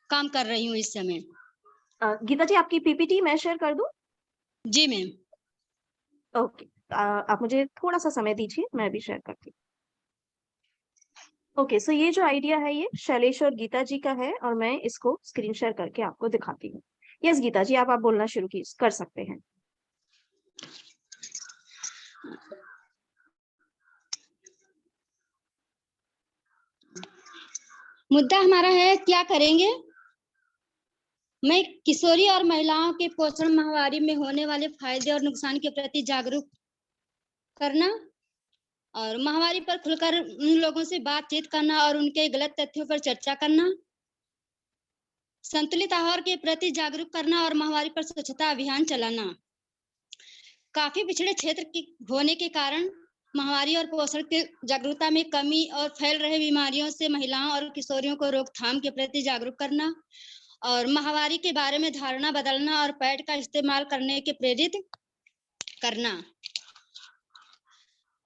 काम कर रही हूँ इस समय. गीता जी, आपकी पीपीटी मैं शेयर कर दूं? जी मैम. ओके, आप मुझे थोड़ा सा समय दीजिए, मैं भी शेयर करती हूँ. ओके, सो ये जो आइडिया है ये शैलेश और गीता जी का है, और मैं इसको स्क्रीन शेयर करके आपको दिखाती हूँ. यस गीता जी, आप बोलना शुरू कर सकते हैं. मुद्दा हमारा है क्या करेंगे. मैं किशोरी और महिलाओं के पोषण माहवारी में होने वाले फायदे और नुकसान के प्रति जागरूक करना, और माहवारी पर खुलकर उन लोगों से बातचीत करना और उनके गलत तथ्यों पर चर्चा करना, संतुलित आहार के प्रति जागरूक करना और माहवारी पर स्वच्छता अभियान चलाना. काफी पिछड़े क्षेत्र के होने के कारण माहवारी और पोषण की जागरूकता में कमी और फैल रहे बीमारियों से महिलाओं और किशोरियों को रोकथाम के प्रति जागरूक करना, और माहवारी के बारे में धारणा बदलना और पैड का इस्तेमाल करने के प्रेरित करना.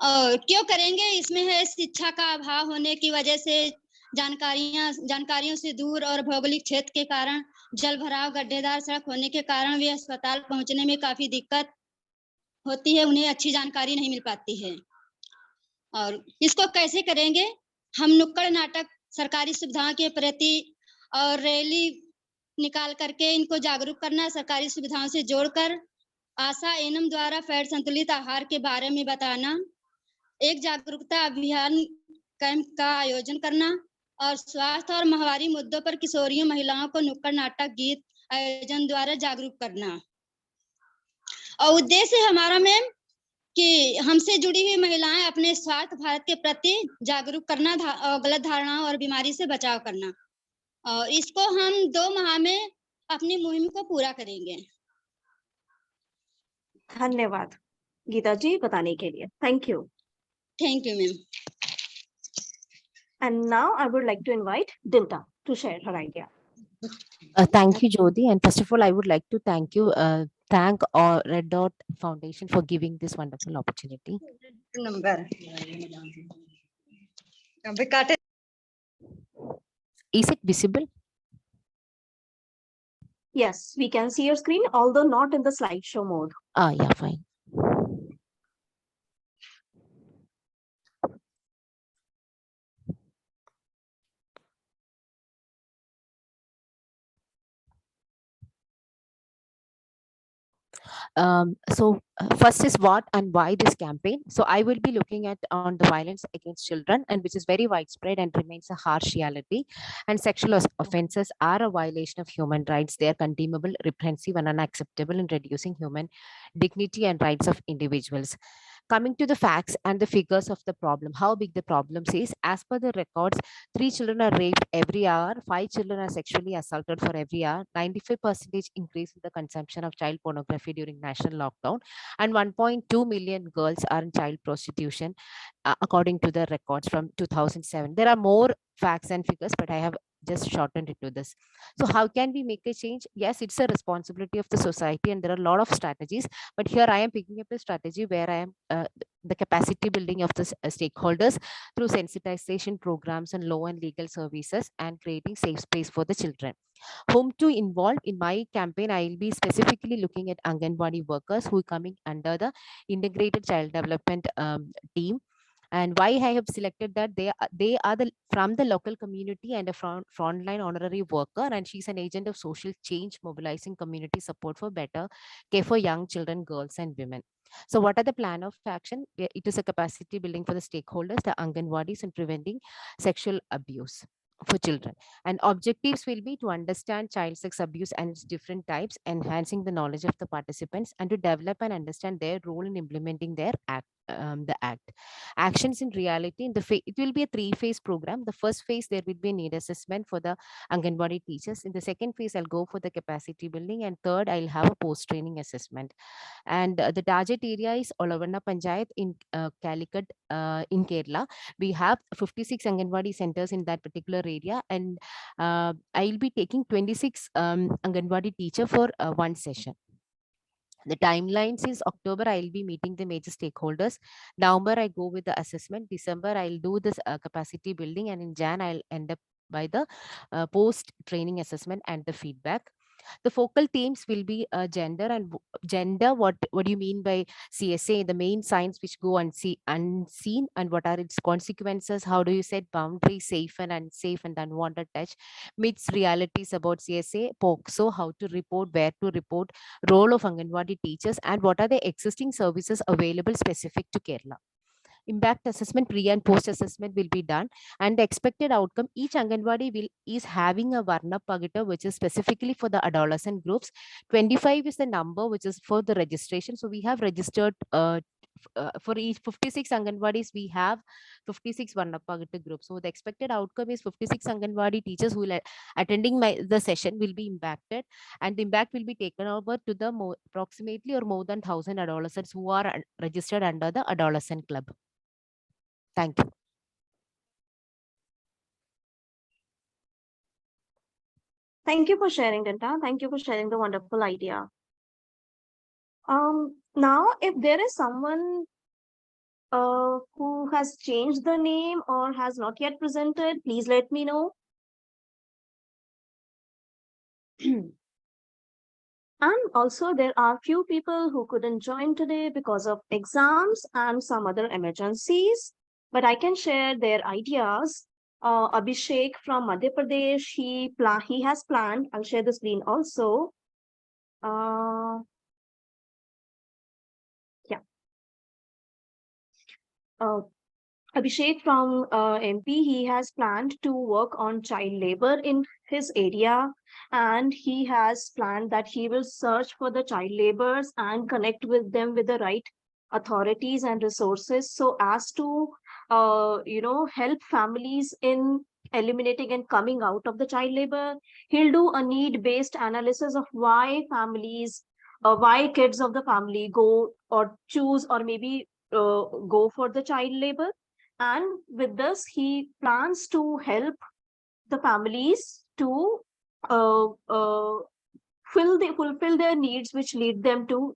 और क्यों करेंगे, इसमें है शिक्षा का अभाव होने की वजह से, जानकारियों से दूर और भौगोलिक क्षेत्र के कारण, जल भराव, गड्ढेदार सड़क होने के कारण वे अस्पताल पहुंचने में काफी दिक्कत होती है, उन्हें अच्छी जानकारी नहीं मिल पाती है। और इसको कैसे करेंगे? हम नुक्कड़ नाटक, सरकारी सुविधाओं के प्रति और रैली निकाल करके इनको जागरूक करना, सरकारी सुविधाओं से जोड़कर आशा एनम द्वारा फैट संतुलित आहार के बारे में बताना, एक जागरूकता अभियान कैंप का आयोजन करना और स्वास्थ्य और माहवारी मुद्दों पर किशोरियों महिलाओं को नुक्कड़ नाटक, गीत आयोजन द्वारा जागरूक करना। और उद्देश्य हमारा मैम कि हमसे जुड़ी हुई महिलाएं अपने स्वास्थ्य भारत के प्रति जागरूक करना, गलत धारणाओं और बीमारी से बचाव करना। और इसको हम 2 माह में अपनी मुहिम को पूरा करेंगे। धन्यवाद गीता जी बताने के लिए। Thank you. Thank you ma'am. And now I would like to invite Dinta to share her idea. Thank you, Jyoti. And first of all, I would like to thank Red Dot Foundation for giving this wonderful opportunity. Is it visible? Yes, we can see your screen, although not in the slideshow mode. Yeah, fine. First is what and why this campaign. So I will be looking at on the violence against children, and which is very widespread and remains a harsh reality. And sexual offenses are a violation of human rights. They are condemnable, reprehensible, and unacceptable in reducing human dignity and rights of individuals. Coming to the facts and the figures of the problem, how big the problem is. As per the records, 3 children are raped every hour, 5 children are sexually assaulted for every hour, 95% increase in the consumption of child pornography during national lockdown, and 1.2 million girls are in child prostitution, according to the records from 2007. There are more facts and figures, but I have just shortened it to this. So how can we make a change? Yes, it's a responsibility of the society, and there are a lot of strategies, but here I am picking up a strategy where I am the capacity building of the stakeholders through sensitization programs and law and legal services, and creating safe space for the children. Whom to involve in my campaign? I will be specifically looking at Anganwadi workers who are coming under the integrated child development team. And why I have selected that, they are from the local community and a frontline honorary worker, and she's an agent of social change, mobilizing community support for better care for young children, girls and women. So what are the plan of action? It is a capacity building for the stakeholders, the Anganwadis, and preventing sexual abuse for children. And objectives will be to understand child sex abuse and its different types, enhancing the knowledge of the participants, and to develop and understand their role in implementing their the act. Actions in reality, it will be a 3-phase program. The first phase, there will be a need assessment for the Anganwadi teachers. In the second phase, I'll go for the capacity building, and third, I'll have a post-training assessment. And the target area is Olavanna Panchayat in Calicut in Kerala. We have 56 Anganwadi centers in that particular area, and I'll be taking 26 Anganwadi teacher for one session. The timelines is October, I'll be meeting the major stakeholders. November, I go with the assessment. December, I'll do this capacity building, and in Jan, I'll end up by the post-training assessment and the feedback. The focal themes will be gender and gender. What do you mean by CSA? The main signs which go unseen, and what are its consequences? How do you set boundaries, safe and unsafe and unwanted touch? Myths, realities about CSA, POCSO, how to report, where to report, role of Anganwadi teachers, and what are the existing services available specific to Kerala. Impact assessment, pre and post assessment will be done, and the expected outcome, each Anganwadi is having a Varna Pagita, which is specifically for the adolescent groups. 25 is the number which is for the registration. So we have registered for each 56 Anganwadis, we have 56 Varna Pagita groups. So the expected outcome is 56 Anganwadi teachers who will attending the session will be impacted, and the impact will be taken over to the approximately or more than 1,000 adolescents who are registered under the adolescent club. Thank you. Thank you for sharing, Dinta. Thank you for sharing the wonderful idea. Now, if there is someone who has changed the name or has not yet presented, please let me know. And also there are few people who couldn't join today because of exams and some other emergencies, but I can share their ideas. Abhishek from Madhya Pradesh, he has planned, I'll share the screen also. Uh, yeah. Uh, Abhishek from MP, he has planned to work on child labor in his area, and he has planned that he will search for the child laborers and connect with them with the right authorities and resources so as to, help families in eliminating and coming out of the child labor. He'll do a need-based analysis of why kids of the family go or choose or maybe go for the child labor, and with this he plans to help the families to uh, uh, fulfill their needs which lead them to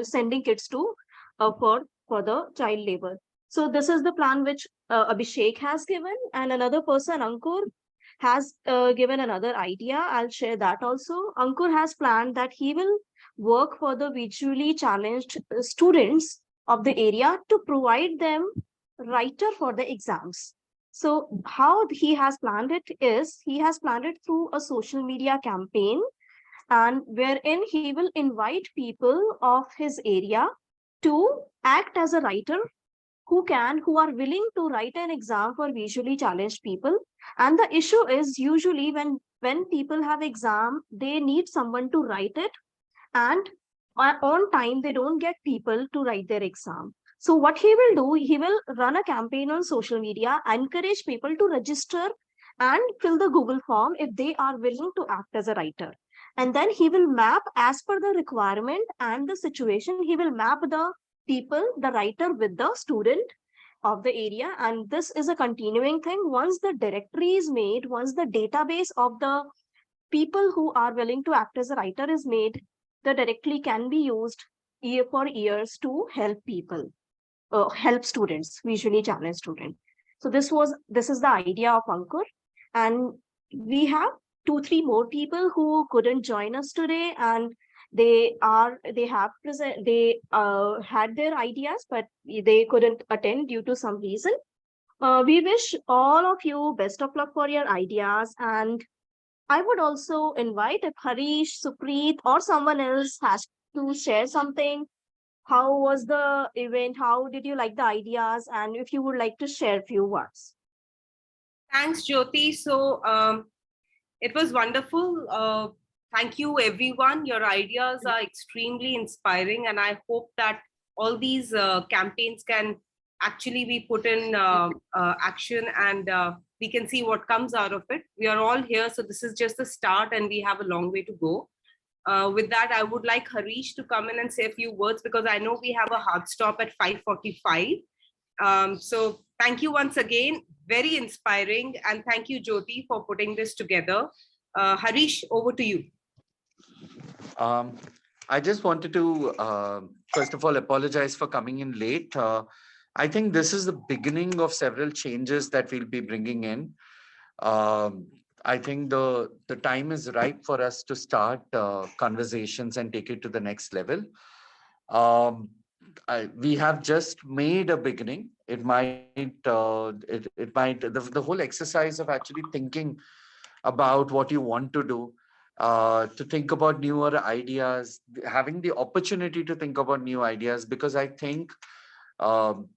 sending kids to for the child labor. So this is the plan which Abhishek has given, and another person, Ankur, has given another idea. I'll share that also. Ankur has planned that he will work for the visually challenged students of the area to provide them writer for the exams. So how he has planned it is he has planned it through a social media campaign, and wherein he will invite people of his area to act as a writer who are willing to write an exam for visually challenged people. And the issue is usually when people have exam, they need someone to write it, and on time they don't get people to write their exam. So what he will do, he will run a campaign on social media, encourage people to register and fill the Google form if they are willing to act as a writer. And then he will map as per the requirement and the situation, he will map the people, the writer with the student of the area. And this is a continuing thing. Once the directory is made, once the database of the people who are willing to act as a writer is made, the directly can be used year for years to help people, help students, visually challenged students. So this is the idea of Ankur, and we have 2-3 more people who couldn't join us today, and they had their ideas, but they couldn't attend due to some reason. We wish all of you best of luck for your ideas, and I would also invite if Harish, Supreet, or someone else has to share something. How was the event? How did you like the ideas? And if you would like to share a few words. Thanks, Jyoti. So it was wonderful. Thank you, everyone. Your ideas are extremely inspiring, and I hope that all these campaigns can actually be put in action, and we can see what comes out of it. We are all here, so this is just the start, and we have a long way to go. With that, I would like Harish to come in and say a few words, because I know we have a hard stop at 5:45. So thank you once again, very inspiring, and thank you, Jyoti, for putting this together. Harish, over to you. I just wanted to, first of all, apologize for coming in late. I think this is the beginning of several changes that we'll be bringing in. I think the time is ripe for us to start conversations and take it to the next level. We have just made a beginning. It might the whole exercise of actually thinking about what you want to do, to think about newer ideas, having the opportunity to think about new ideas, because I think, um,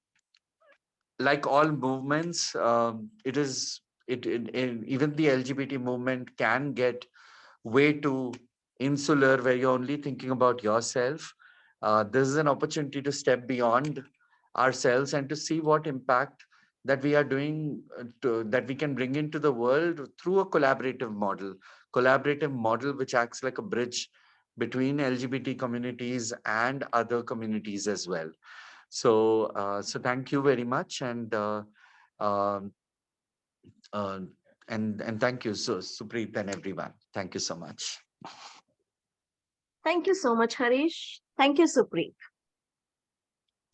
like all movements, even the LGBT movement can get way too insular, where you're only thinking about yourself. This is an opportunity to step beyond ourselves and to see what impact that we are doing, that we can bring into the world through a collaborative model which acts like a bridge between LGBT communities and other communities as well. So thank you very much, um, uh, and thank you, Supreet, and everyone. Thank you so much. Thank you so much, Harish. Thank you, Supreet.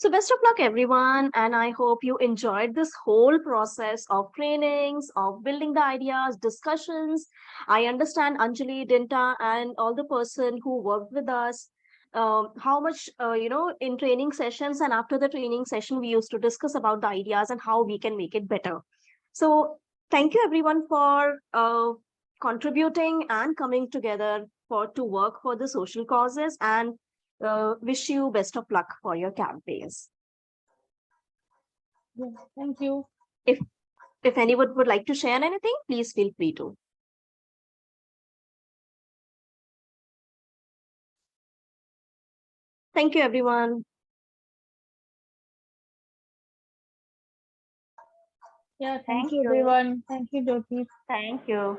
So best of luck, everyone. And I hope you enjoyed this whole process of trainings, of building the ideas, discussions. I understand Anjali, Dinta, and all the person who worked with us, how much, in training sessions and after the training session, we used to discuss about the ideas and how we can make it better. So thank you everyone for contributing and coming together to work for the social causes, and wish you best of luck for your campaigns. Yeah, thank you. If anyone would like to share anything, please feel free to. Thank you, everyone. Yeah, thank you everyone. Thank you, Jyoti. Thank you.